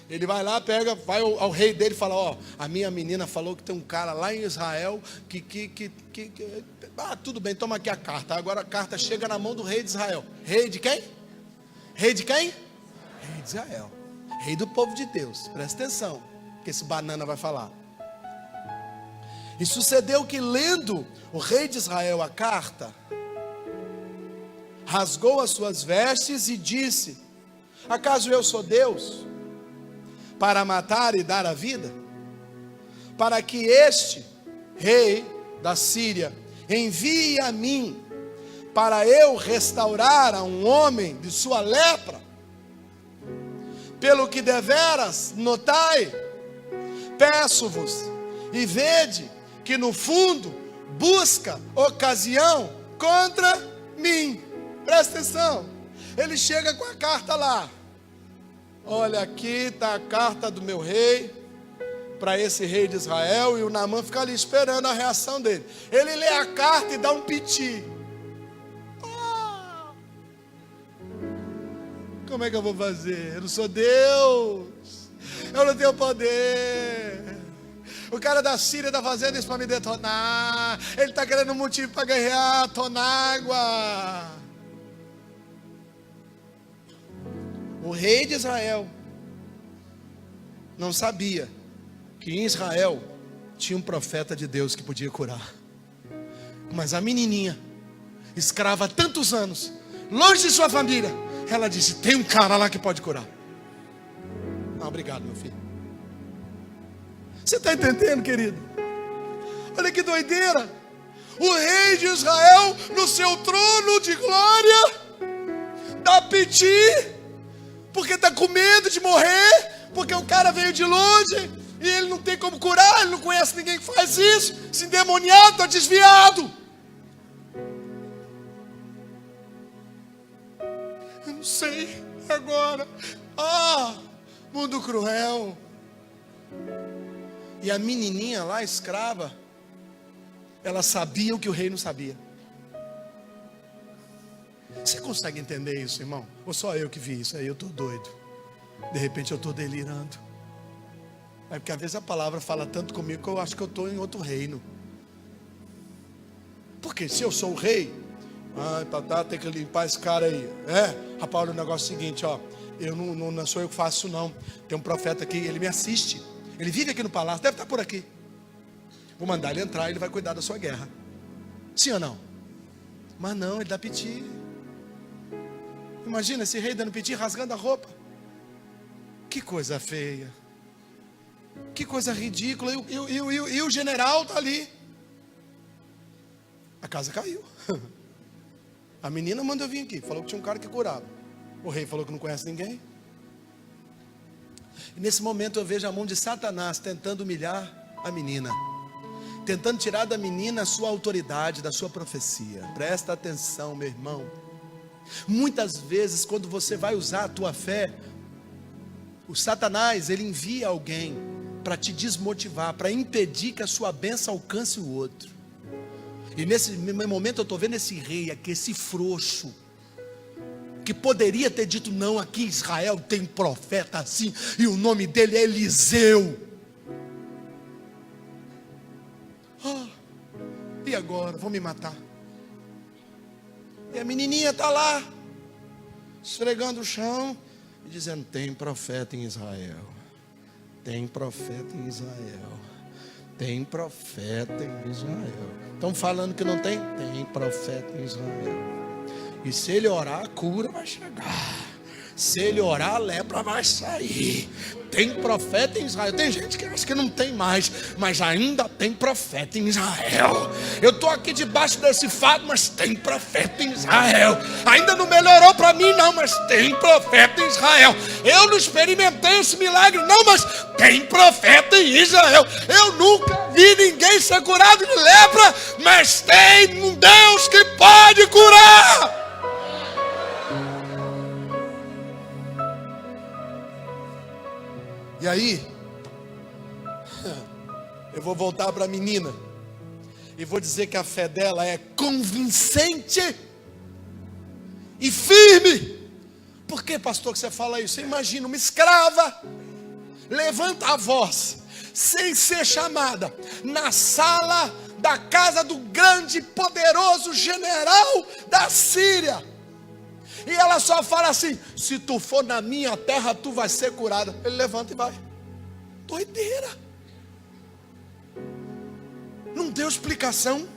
Ele vai lá, vai ao rei dele e fala, ó, a minha menina falou que tem um cara lá em Israel tudo bem, toma aqui a carta. Agora a carta chega na mão do rei de Israel. Rei de quem? Rei de quem? Rei de Israel. Rei do povo de Deus. Presta atenção, que esse banana vai falar. E sucedeu que, lendo o rei de Israel a carta, rasgou as suas vestes e disse, acaso eu sou Deus, para matar e dar a vida? Para que este rei da Síria envie a mim, para eu restaurar a um homem de sua lepra? Pelo que deveras notai, peço-vos e vede que no fundo busca ocasião contra mim. Presta atenção. Ele chega com a carta lá. Olha, aqui está a carta do meu rei para esse rei de Israel. E o Naamã fica ali esperando a reação dele. Ele lê a carta e dá um piti. Como é que eu vou fazer? Eu não sou Deus. Eu não tenho poder. O cara da Síria está fazendo isso para me detonar. Ele está querendo um motivo para guerrear. Estou na água. O rei de Israel não sabia que em Israel tinha um profeta de Deus que podia curar. Mas a menininha, escrava há tantos anos, longe de sua família, ela disse, tem um cara lá que pode curar. Obrigado, meu filho. Você está entendendo, querido? Olha que doideira. O rei de Israel, no seu trono de glória, dá piti, porque está com medo de morrer, porque o cara veio de longe, e ele não tem como curar, ele não conhece ninguém que faz isso, se endemoniado, está desviado. Eu não sei agora. Mundo cruel. E a menininha lá, escrava, ela sabia o que o rei não sabia. Você consegue entender isso, irmão? Ou só eu que vi isso? Aí eu estou doido. De repente eu estou delirando. É porque às vezes a palavra fala tanto comigo que eu acho que eu estou em outro reino. Porque se eu sou o rei, tem que limpar esse cara aí. Rapaz, olha o negócio é o seguinte, ó. Eu não sou eu que faço não. Tem um profeta aqui, ele me assiste. Ele vive aqui no palácio, deve estar por aqui. Vou mandar ele entrar, ele vai cuidar da sua guerra. Sim ou não? Mas não, ele dá piti. Imagina esse rei dando piti, rasgando a roupa. Que coisa feia. Que coisa ridícula. E o general está ali. A casa caiu. A menina mandou eu vir aqui, falou que tinha um cara que curava. O rei falou que não conhece ninguém. E nesse momento eu vejo a mão de Satanás tentando humilhar a menina, tentando tirar da menina a sua autoridade, da sua profecia. Presta atenção, meu irmão. Muitas vezes quando você vai usar a tua fé, o Satanás, ele envia alguém para te desmotivar, para impedir que a sua bênção alcance o outro. E nesse momento eu estou vendo esse rei aqui, esse frouxo, que poderia ter dito: não, aqui em Israel tem profeta assim, e o nome dele é Eliseu. E agora? Vão me matar. E a menininha está lá, esfregando o chão e dizendo: tem profeta em Israel. Tem profeta em Israel. Tem profeta em Israel. Estão falando que não tem? Tem profeta em Israel. E se ele orar, a cura vai chegar. Se ele orar, a lepra vai sair. Tem profeta em Israel. Tem gente que acha que não tem mais, mas ainda tem profeta em Israel. Eu estou aqui debaixo desse fato, mas tem profeta em Israel. Ainda não melhorou para mim não, mas tem profeta em Israel. Eu não experimentei esse milagre não, mas tem profeta em Israel. Eu nunca vi ninguém ser curado de lepra, mas tem um Deus que pode curar. E aí, eu vou voltar para a menina e vou dizer que a fé dela é convincente e firme. Por que, pastor, que você fala isso? Você imagina uma escrava levanta a voz sem ser chamada na sala da casa do grande poderoso general da Síria. E ela só fala assim: se tu for na minha terra, tu vai ser curada. Ele levanta e vai. Doideira. Não deu explicação,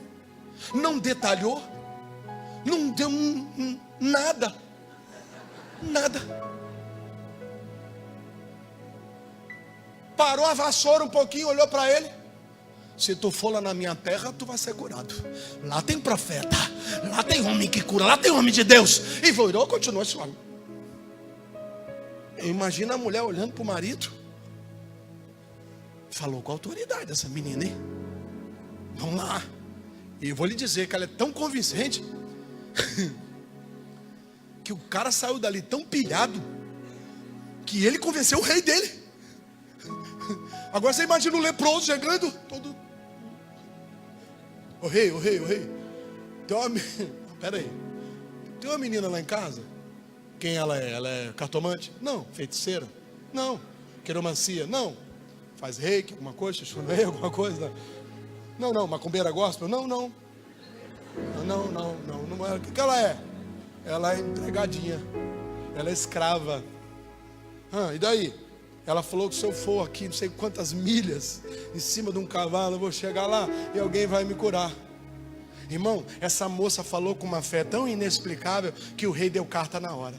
não detalhou, não deu nada. Nada. Parou a vassoura um pouquinho, olhou para ele: se tu for lá na minha terra, tu vai ser curado. Lá tem profeta, lá tem homem que cura, lá tem homem de Deus. E virou, continuou suave. Imagina a mulher olhando para o marido. Falou com autoridade essa menina, hein? Vamos lá. E eu vou lhe dizer que ela é tão convincente que o cara saiu dali tão pilhado que ele convenceu o rei dele. Agora você imagina o leproso chegando todo. Ô rei. Tem uma... Pera aí. Tem uma menina lá em casa. Quem ela é? Ela é cartomante? Não. Feiticeira? Não. Quiromancia? Não. Faz reiki, alguma coisa? Xuxurei, alguma coisa? Não. Macumbeira gospel? Não. Não é. O que ela é? Ela é empregadinha. Ela é escrava. E daí? Ela falou que se eu for aqui, não sei quantas milhas, em cima de um cavalo, eu vou chegar lá e alguém vai me curar. Irmão, essa moça falou com uma fé tão inexplicável que o rei deu carta na hora.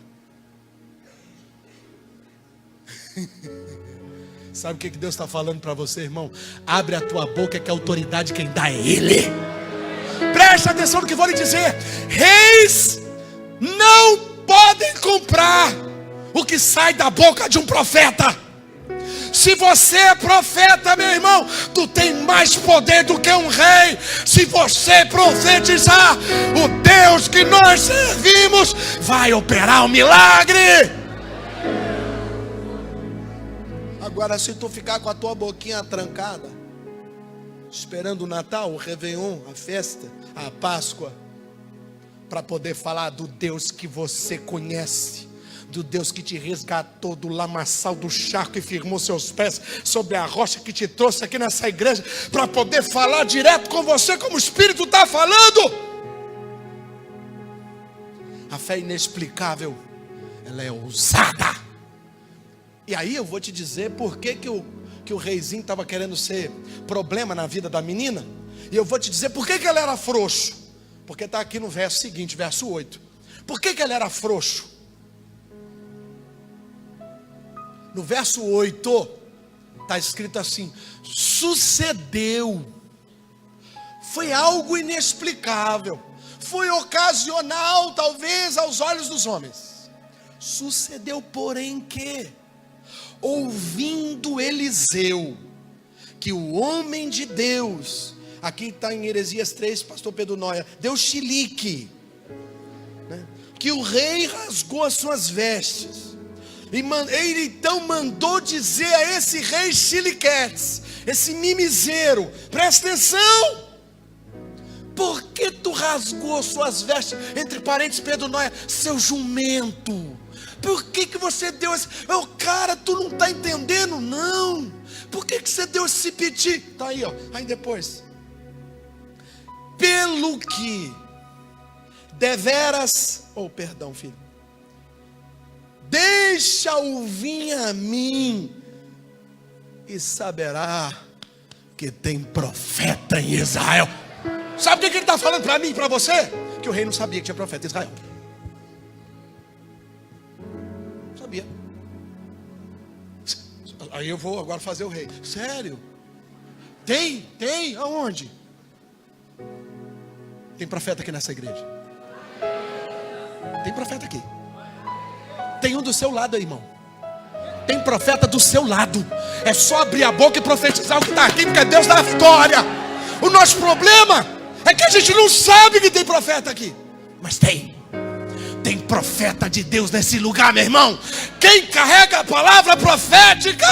Sabe o que Deus está falando para você, irmão? Abre a tua boca, que a autoridade quem dá é Ele. Preste atenção no que vou lhe dizer. Reis não podem comprar o que sai da boca de um profeta. Se você é profeta, meu irmão, tu tem mais poder do que um rei. Se você profetizar, o Deus que nós servimos vai operar um milagre. Agora, se tu ficar com a tua boquinha trancada, esperando o Natal, o Réveillon, a festa, a Páscoa, para poder falar do Deus que você conhece, do Deus que te resgatou do lamaçal do charco e firmou seus pés sobre a rocha, que te trouxe aqui nessa igreja para poder falar direto com você como o Espírito está falando. A fé inexplicável, ela é ousada. E aí eu vou te dizer por que o reizinho estava querendo ser problema na vida da menina. E eu vou te dizer por que ela era frouxo. Porque está aqui no verso seguinte, verso 8. Por que ela era frouxo? No verso 8, está escrito assim: sucedeu. Foi algo inexplicável. foi ocasional, talvez, aos olhos dos homens. Sucedeu, porém, que, ouvindo Eliseu, que o homem de Deus, aqui está em Heresias 3, pastor Pedro Noia, deu chilique, né? Que o rei rasgou as suas vestes, e ele então mandou dizer a esse rei chiliquetes, esse mimiseiro, presta atenção, por que tu rasgou suas vestes, entre parênteses Pedro Noia, seu jumento? Por que você deu esse... Oh, cara, tu não está entendendo, não. Por que você deu esse piti? Está aí, ó. Aí depois. Pelo que deveras... Oh, perdão, filho. Deixa-o vir a mim, e saberá que tem profeta em Israel. Sabe o que ele está falando para mim e para você? Que o rei não sabia que tinha profeta em Israel. Sabia. Aí eu vou agora fazer o rei. Sério? Tem? Aonde? Tem profeta aqui nessa igreja. Tem profeta aqui. Tem um do seu lado aí, irmão. Tem profeta do seu lado. É só abrir a boca e profetizar o que está aqui, porque Deus dá a vitória. O nosso problema é que a gente não sabe que tem profeta aqui. Mas tem profeta de Deus nesse lugar, meu irmão. Quem carrega a palavra profética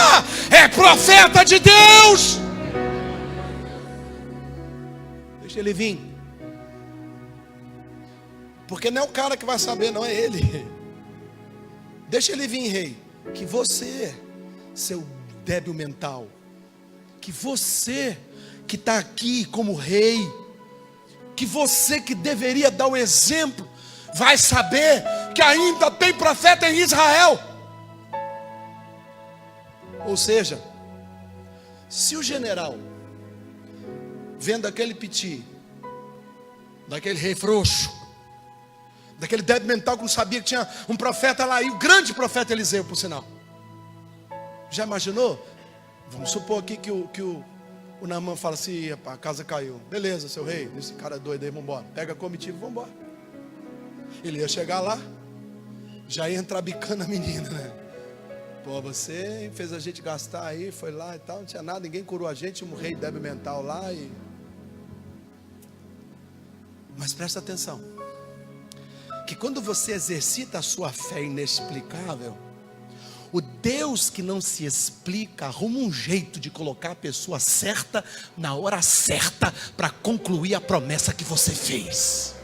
é profeta de Deus. Deixa ele vir. Porque não é o cara que vai saber, não é ele. Deixa ele vir, rei. Que você, seu débil mental, que você que está aqui como rei, que você que deveria dar o exemplo, vai saber que ainda tem profeta em Israel. Ou seja, se o general, vendo aquele piti, daquele rei frouxo, daquele débil mental que não sabia que tinha um profeta lá, e o grande profeta Eliseu, por sinal. Já imaginou? Vamos supor aqui que o Naamã fala assim: a casa caiu. Beleza, seu rei, esse cara é doido aí, vamos embora. Pega a comitiva e vamos embora. Ele ia chegar lá, já ia entrar bicando a menina, né? Pô, você fez a gente gastar aí, foi lá e tal, não tinha nada, ninguém curou a gente, um rei débil mental lá e... Mas presta atenção, que quando você exercita a sua fé inexplicável, o Deus que não se explica arruma um jeito de colocar a pessoa certa na hora certa para concluir a promessa que você fez.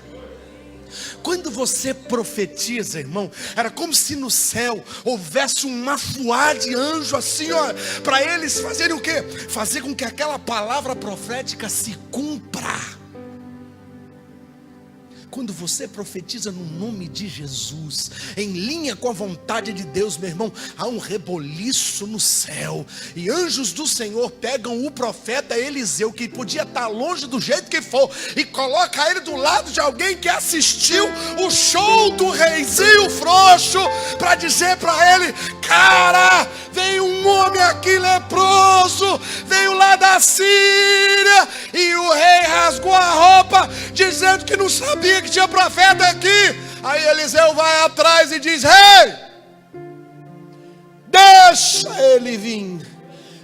Quando você profetiza, irmão, era como se no céu houvesse um afuar de anjo assim, ó, para eles fazerem o quê? Fazer com que aquela palavra profética se cumpra. Quando você profetiza no nome de Jesus, em linha com a vontade de Deus, meu irmão, há um reboliço no céu, e anjos do Senhor pegam o profeta Eliseu, que podia estar longe do jeito que for, e coloca ele do lado de alguém que assistiu o show do reizinho frouxo, para dizer para ele: cara, veio um homem aqui leproso, veio lá da Síria, e o rei rasgou a roupa, dizendo que não sabia que tinha profeta aqui. Aí Eliseu vai atrás e diz: rei, deixa ele vir,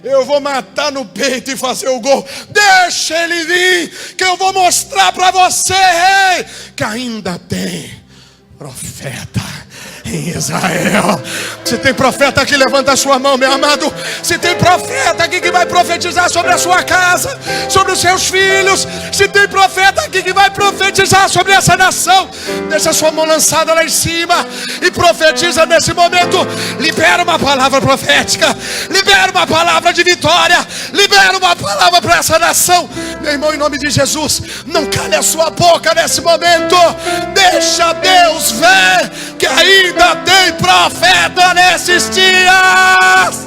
eu vou matar no peito e fazer o gol. Deixa ele vir, que eu vou mostrar para você, rei, que ainda tem profeta em Israel. Se tem profeta aqui, levanta a sua mão, meu amado. Se tem profeta aqui que vai profetizar sobre a sua casa, sobre os seus filhos, se tem profeta aqui que vai profetizar sobre essa nação, deixa a sua mão lançada lá em cima e profetiza nesse momento. Libera uma palavra profética, libera uma palavra de vitória, libera uma palavra para essa nação, meu irmão, em nome de Jesus. Não cale a sua boca nesse momento. Deixa Deus ver que ainda tem profeta nesses dias.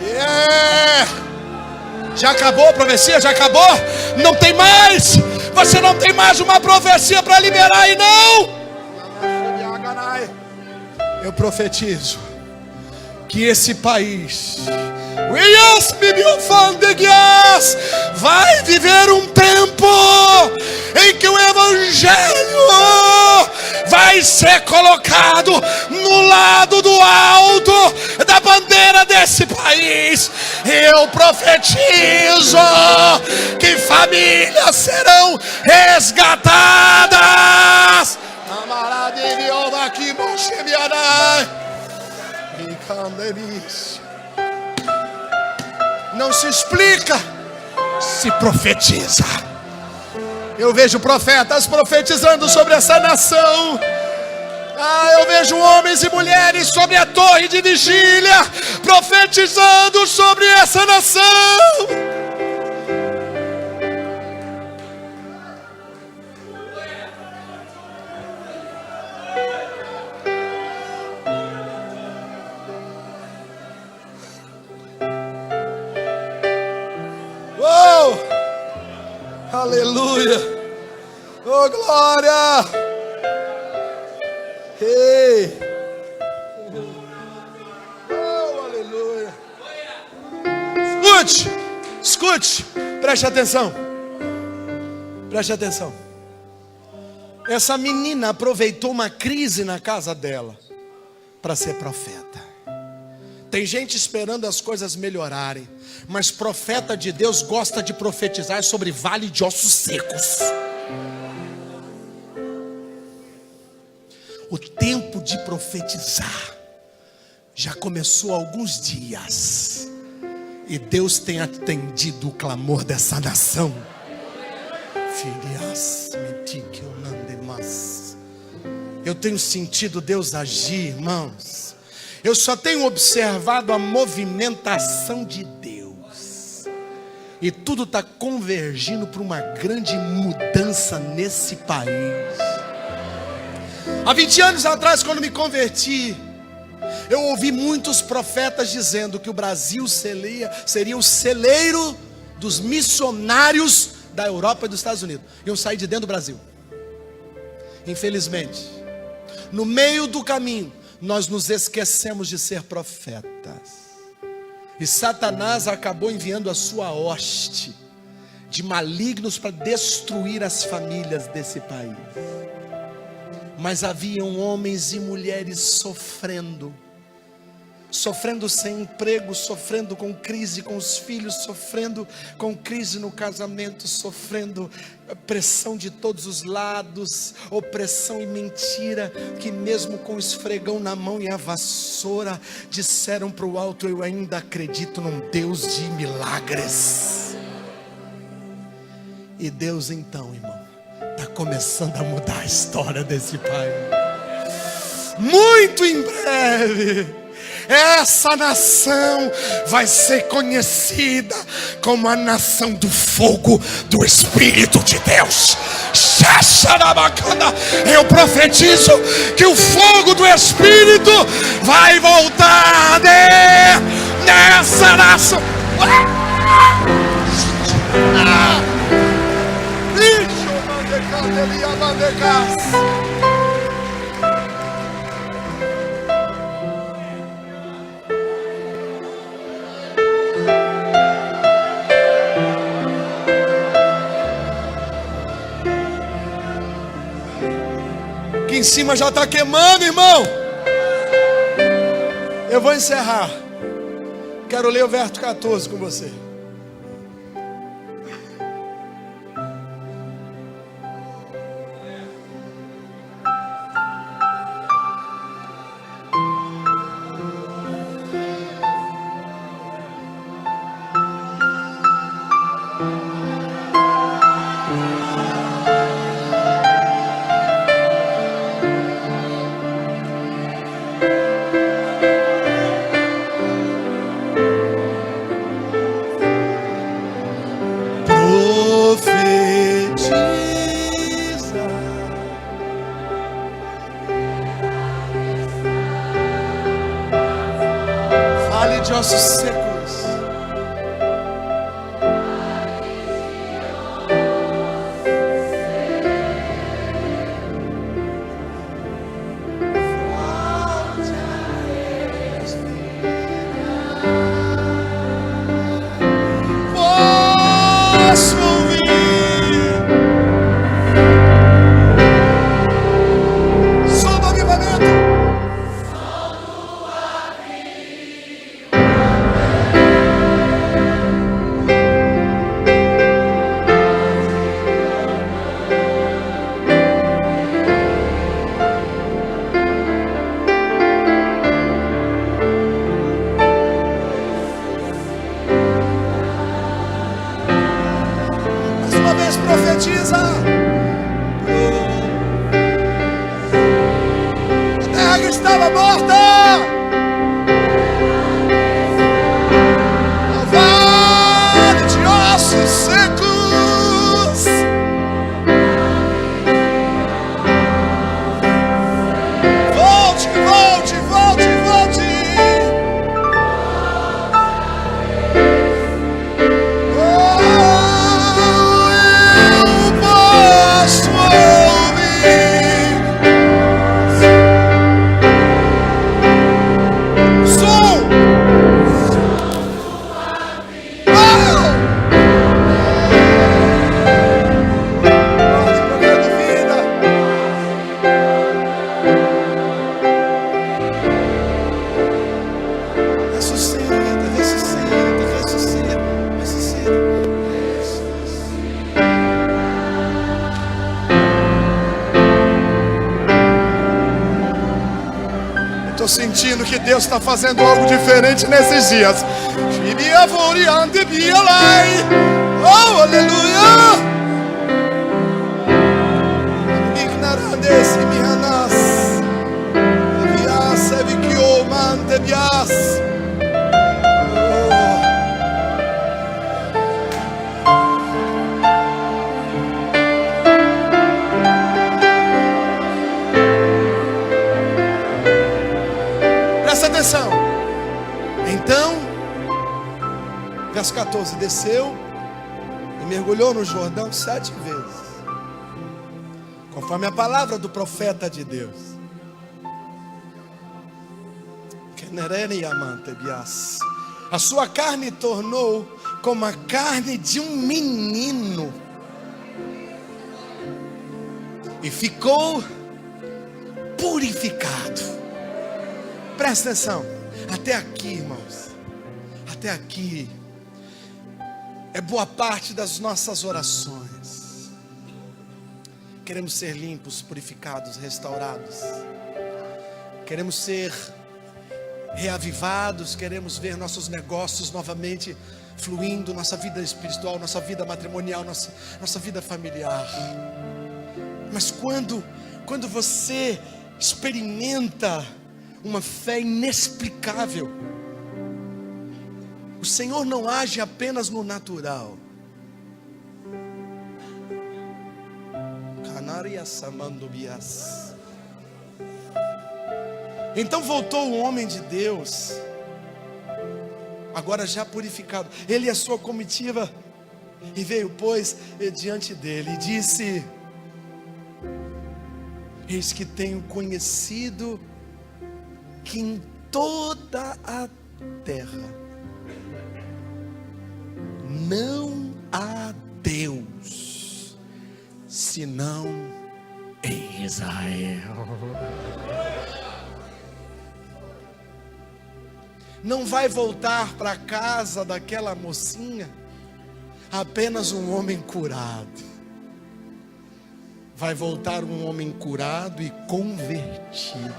Yeah. Já acabou a profecia? Já acabou? Não tem mais. Você não tem mais uma profecia para liberar aí, não. Eu profetizo que esse país vai viver um tempo em que o Evangelho vai ser colocado no lado do alto da bandeira desse país. Eu profetizo que famílias serão resgatadas. Não se explica, se profetiza. Eu vejo profetas profetizando sobre essa nação. Eu vejo homens e mulheres sobre a torre de vigília profetizando sobre essa nação. Aleluia, oh glória, ei, oh aleluia. Escute, preste atenção, essa menina aproveitou uma crise na casa dela para ser profeta. Tem gente esperando as coisas melhorarem, mas profeta de Deus gosta de profetizar sobre vale de ossos secos. O tempo de profetizar já começou há alguns dias, e Deus tem atendido o clamor dessa nação. Eu tenho sentido Deus agir, irmãos. Eu só tenho observado a movimentação de Deus. E tudo está convergindo para uma grande mudança nesse país. Há 20 anos atrás, quando me converti, eu ouvi muitos profetas dizendo que o Brasil seria o celeiro dos missionários da Europa e dos Estados Unidos. Iam sair de dentro do Brasil. Infelizmente, no meio do caminho, nós nos esquecemos de ser profetas. E Satanás acabou enviando a sua hoste de malignos para destruir as famílias desse país. Mas haviam homens e mulheres sofrendo sem emprego, sofrendo com crise com os filhos, sofrendo com crise no casamento, sofrendo pressão de todos os lados, opressão e mentira, que mesmo com o esfregão na mão e a vassoura, disseram para o alto: eu ainda acredito num Deus de milagres. E Deus então, irmão, está começando a mudar a história desse país. Muito em breve essa nação vai ser conhecida como a nação do fogo do Espírito de Deus. Eu profetizo que o fogo do Espírito vai voltar nessa nação. Aqui em cima já está queimando, irmão. Eu vou encerrar. Quero ler o verso 14 com você. De ossos secos. posso ouvir. Som do avivamento. Profetiza. A terra que estava morta, ao vale de ossos secos, volte, volte, volte, volte. Estou sentindo que Deus está fazendo algo diferente nesses dias. Oh, aleluia! Presta atenção. Então, verso 14, desceu e mergulhou no Jordão 7 vezes, conforme a palavra do profeta de Deus. A sua carne tornou como a carne de um menino, e ficou purificado. Presta atenção. Até aqui, irmãos, até aqui é boa parte das nossas orações. Queremos ser limpos, purificados, restaurados. Queremos ser reavivados, queremos ver nossos negócios novamente fluindo, nossa vida espiritual, nossa vida matrimonial, nossa vida familiar. Mas quando você experimenta uma fé inexplicável, o Senhor não age apenas no natural. Então voltou o homem de Deus, agora já purificado, ele e a sua comitiva, e veio, pois, diante dele e disse: eis que tenho conhecido que em toda a terra não há Deus senão em Israel. Não vai voltar para a casa daquela mocinha apenas um homem curado. Vai voltar um homem curado e convertido.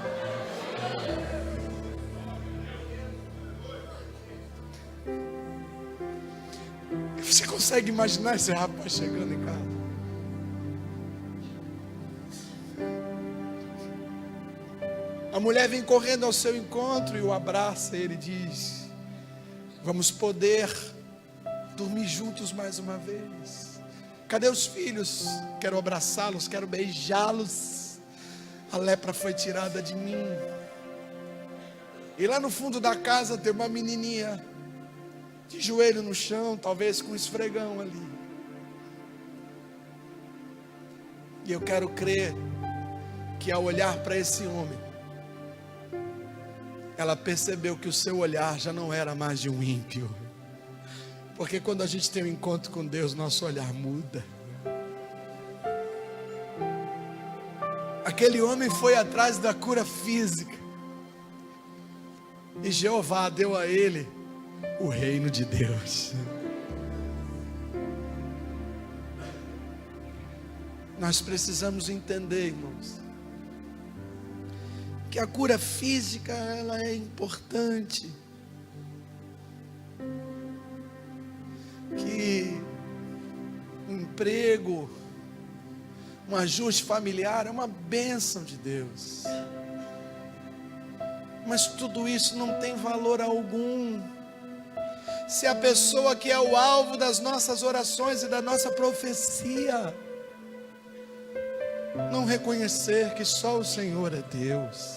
Você consegue imaginar esse rapaz chegando em casa? A mulher vem correndo ao seu encontro e o abraça, e ele diz: vamos poder dormir juntos mais uma vez. Cadê os filhos? Quero abraçá-los, quero beijá-los. A lepra foi tirada de mim. E lá no fundo da casa tem uma menininha de joelho no chão, talvez com um esfregão ali. E eu quero crer que ao olhar para esse homem, ela percebeu que o seu olhar já não era mais de um ímpio, Porque quando a gente tem um encontro com Deus, nosso olhar muda. Aquele homem foi atrás da cura física. E Jeová deu a ele o reino de Deus. Nós precisamos entender, irmãos, que a cura física ela é importante. Que um emprego, um ajuste familiar é uma bênção de Deus. Mas tudo isso não tem valor algum se a pessoa que é o alvo das nossas orações e da nossa profecia não reconhecer que só o Senhor é Deus.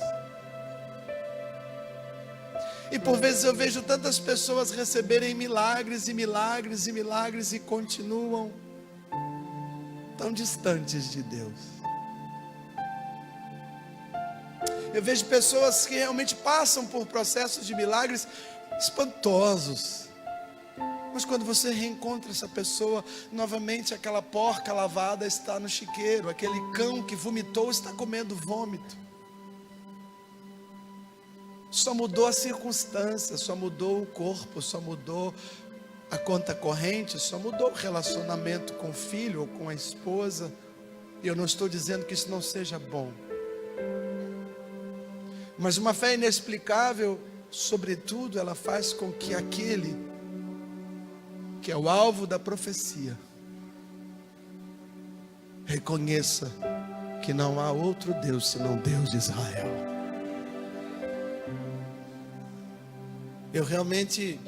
E por vezes eu vejo tantas pessoas receberem milagres e milagres e milagres e continuam tão distantes de Deus. Eu vejo pessoas que realmente passam por processos de milagres espantosos. Mas quando você reencontra essa pessoa, novamente aquela porca lavada está no chiqueiro, aquele cão que vomitou está comendo vômito. Só mudou a circunstância, só mudou o corpo, só mudou a conta corrente, só mudou o relacionamento com o filho ou com a esposa. E eu não estou dizendo que isso não seja bom. Mas uma fé inexplicável, sobretudo, ela faz com que aquele que é o alvo da profecia reconheça que não há outro Deus senão Deus de Israel. Eu realmente,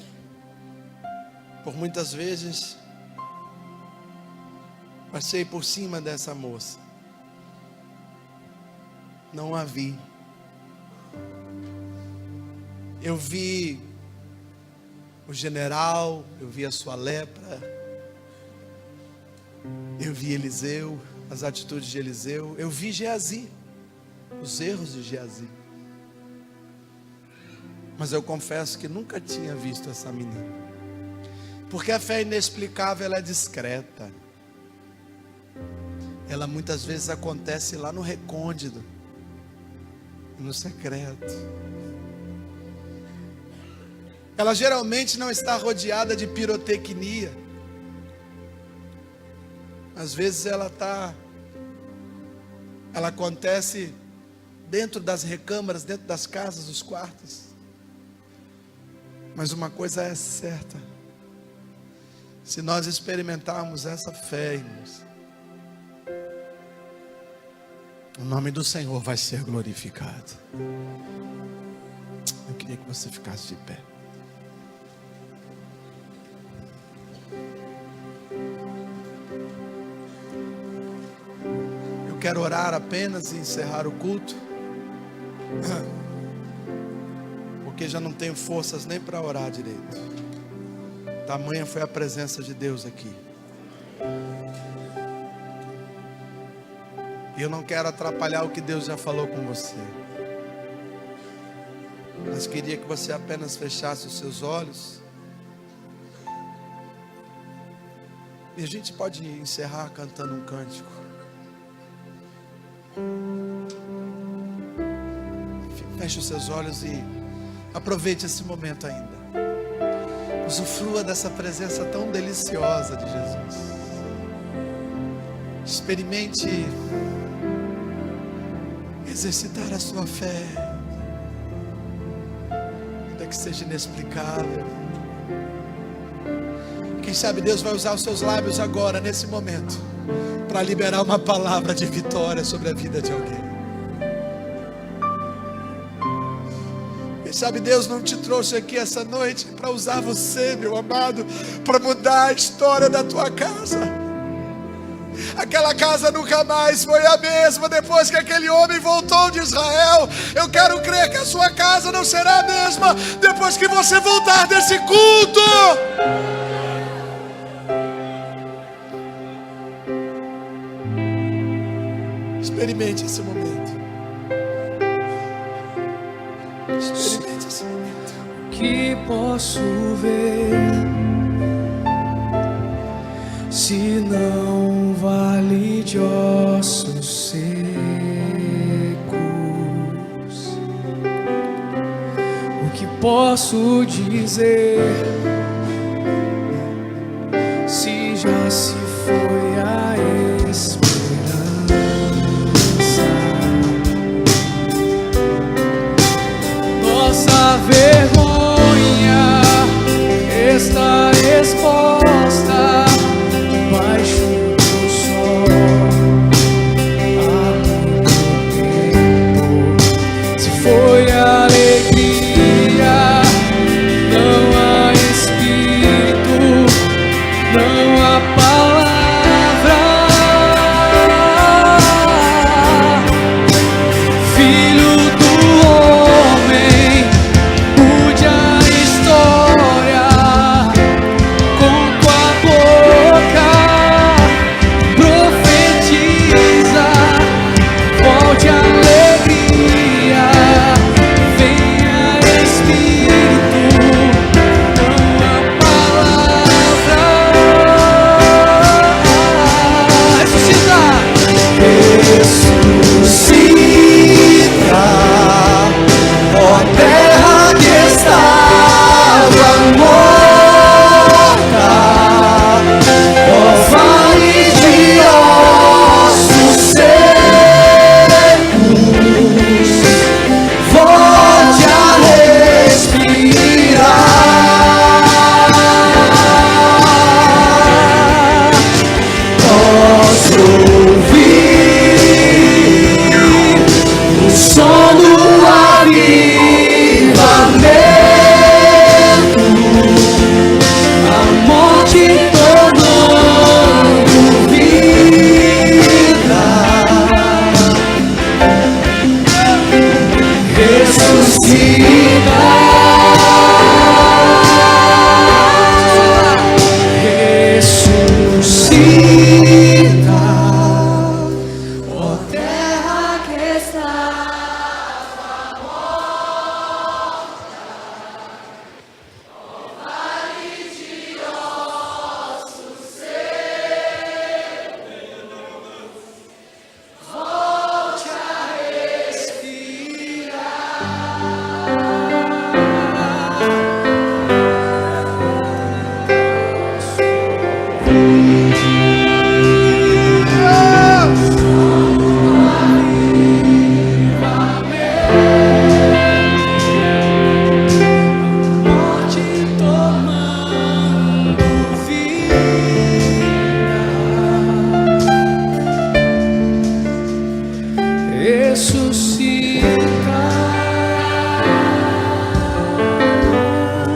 por muitas vezes, passei por cima dessa moça. Não a vi. Eu vi o general, eu vi a sua lepra, eu vi Eliseu, as atitudes de Eliseu, eu vi Geazi, os erros de Geazi. Mas eu confesso que nunca tinha visto essa menina. Porque a fé inexplicável, ela é discreta. Ela muitas vezes acontece lá no recôndito, no secreto. Ela geralmente não está rodeada de pirotecnia. Às vezes ela acontece dentro das recâmaras, dentro das casas, dos quartos. Mas uma coisa é certa: se nós experimentarmos essa fé, irmãos, o nome do Senhor vai ser glorificado. Eu queria que você ficasse de pé. Eu quero orar apenas e encerrar o culto, porque já não tenho forças nem para orar direito. Tamanha foi a presença de Deus aqui. E eu não quero atrapalhar o que Deus já falou com você. Mas queria que você apenas fechasse os seus olhos. E a gente pode encerrar cantando um cântico. Feche os seus olhos e aproveite esse momento ainda. Usufrua dessa presença tão deliciosa de Jesus. Experimente exercitar a sua fé, ainda que seja inexplicável. Quem sabe Deus vai usar os seus lábios agora, nesse momento, para liberar uma palavra de vitória sobre a vida de alguém. Quem sabe Deus não te trouxe aqui essa noite para usar você, meu amado, para mudar a história da tua casa. Aquela casa nunca mais foi a mesma depois que aquele homem voltou de Israel. Eu quero crer que a sua casa não será a mesma depois que você voltar desse culto. Experimente esse momento. Experimente esse momento. Que posso ver se não vale de ossos secos? O que posso dizer se já se foi a esperança? Nossa vergonha está exposta debaixo do sol há muito tempo. Se foi alegria, não há espírito, não há palavra. Filho do homem, mude a história com tua boca, profetiza, volte a alegria, venha Espírito, não há palavra. Ressuscita, ó terra que estava morta, ó vale de ossos secos, volte a respirar. Posso ouvir o som do avivamento, a morte tornando vida, ressuscita, ressuscita, ó terra que está.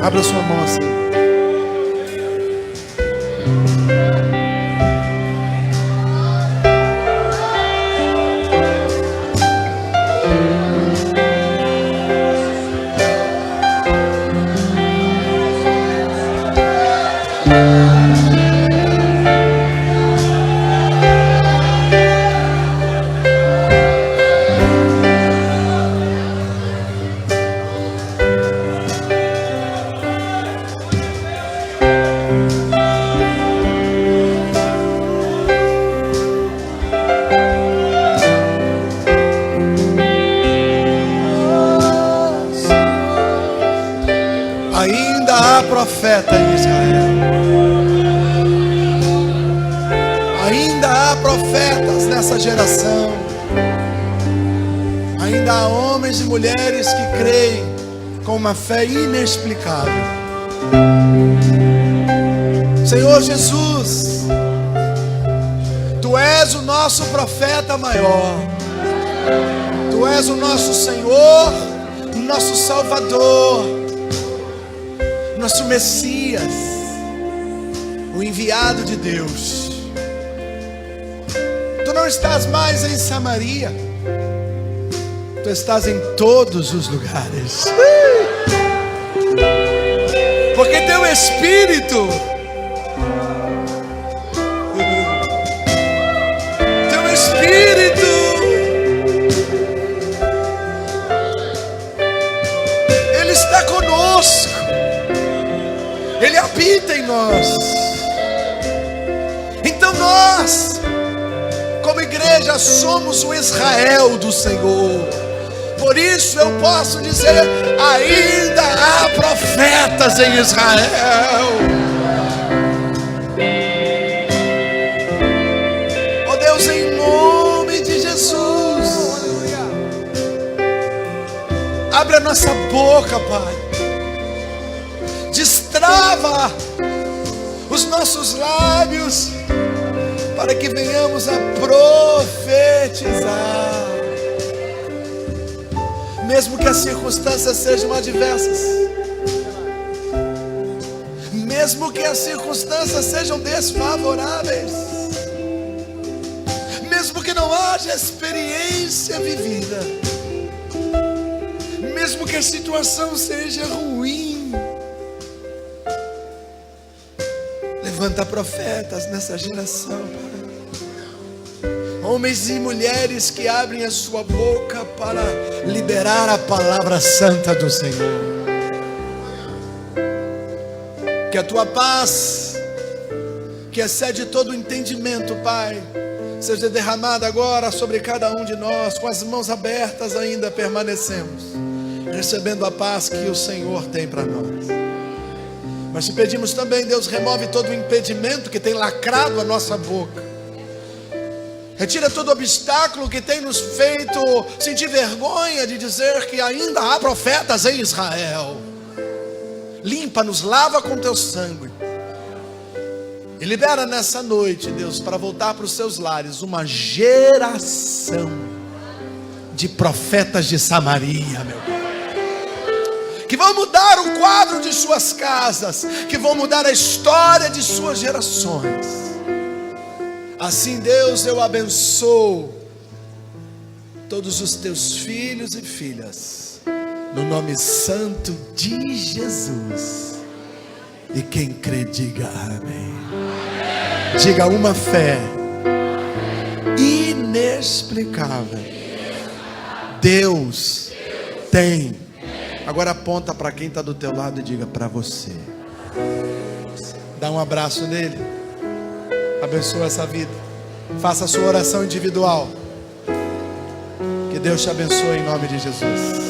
Abra sua mão assim. Ainda há profeta em Israel. Ainda há profetas nessa geração. Ainda há homens e mulheres que creem com uma fé inexplicável. Senhor Jesus, Tu és o nosso profeta maior. Tu és o nosso Senhor, nosso Salvador, nosso Messias, o enviado de Deus. Tu não estás mais em Samaria, Tu estás em todos os lugares, porque Teu Espírito, Teu Espírito, Ele está conosco. Ele habita em nós. nós, como igreja, somos o Israel do Senhor. Por isso eu posso dizer: ainda há profetas em Israel. Oh Deus, em nome de Jesus, abre a nossa boca, Pai. Destrava os nossos lábios para que venhamos a profetizar. Mesmo que as circunstâncias sejam adversas, mesmo que as circunstâncias sejam desfavoráveis, mesmo que não haja experiência vivida, mesmo que a situação seja ruim, levanta profetas nessa geração, Pai. Homens e mulheres que abrem a sua boca para liberar a palavra santa do Senhor. Que a tua paz, que excede todo o entendimento, Pai, seja derramada agora sobre cada um de nós. Com as mãos abertas ainda permanecemos, recebendo a paz que o Senhor tem para nós. Mas te pedimos também, Deus, remove todo o impedimento que tem lacrado a nossa boca. Retira todo obstáculo que tem nos feito sentir vergonha de dizer que ainda há profetas em Israel. Limpa-nos, lava com teu sangue. E libera nessa noite, Deus, para voltar para os seus lares uma geração de profetas de Samaria, meu Deus, que vão mudar o quadro de suas casas, que vão mudar a história de suas gerações. Assim, Deus, eu abençoo todos os teus filhos e filhas, no nome santo de Jesus. E quem crê, diga amém. Diga: uma fé inexplicável Deus tem. Agora aponta para quem está do teu lado e diga: para você. Dá um abraço nele. Abençoa essa vida. Faça a sua oração individual. Que Deus te abençoe em nome de Jesus.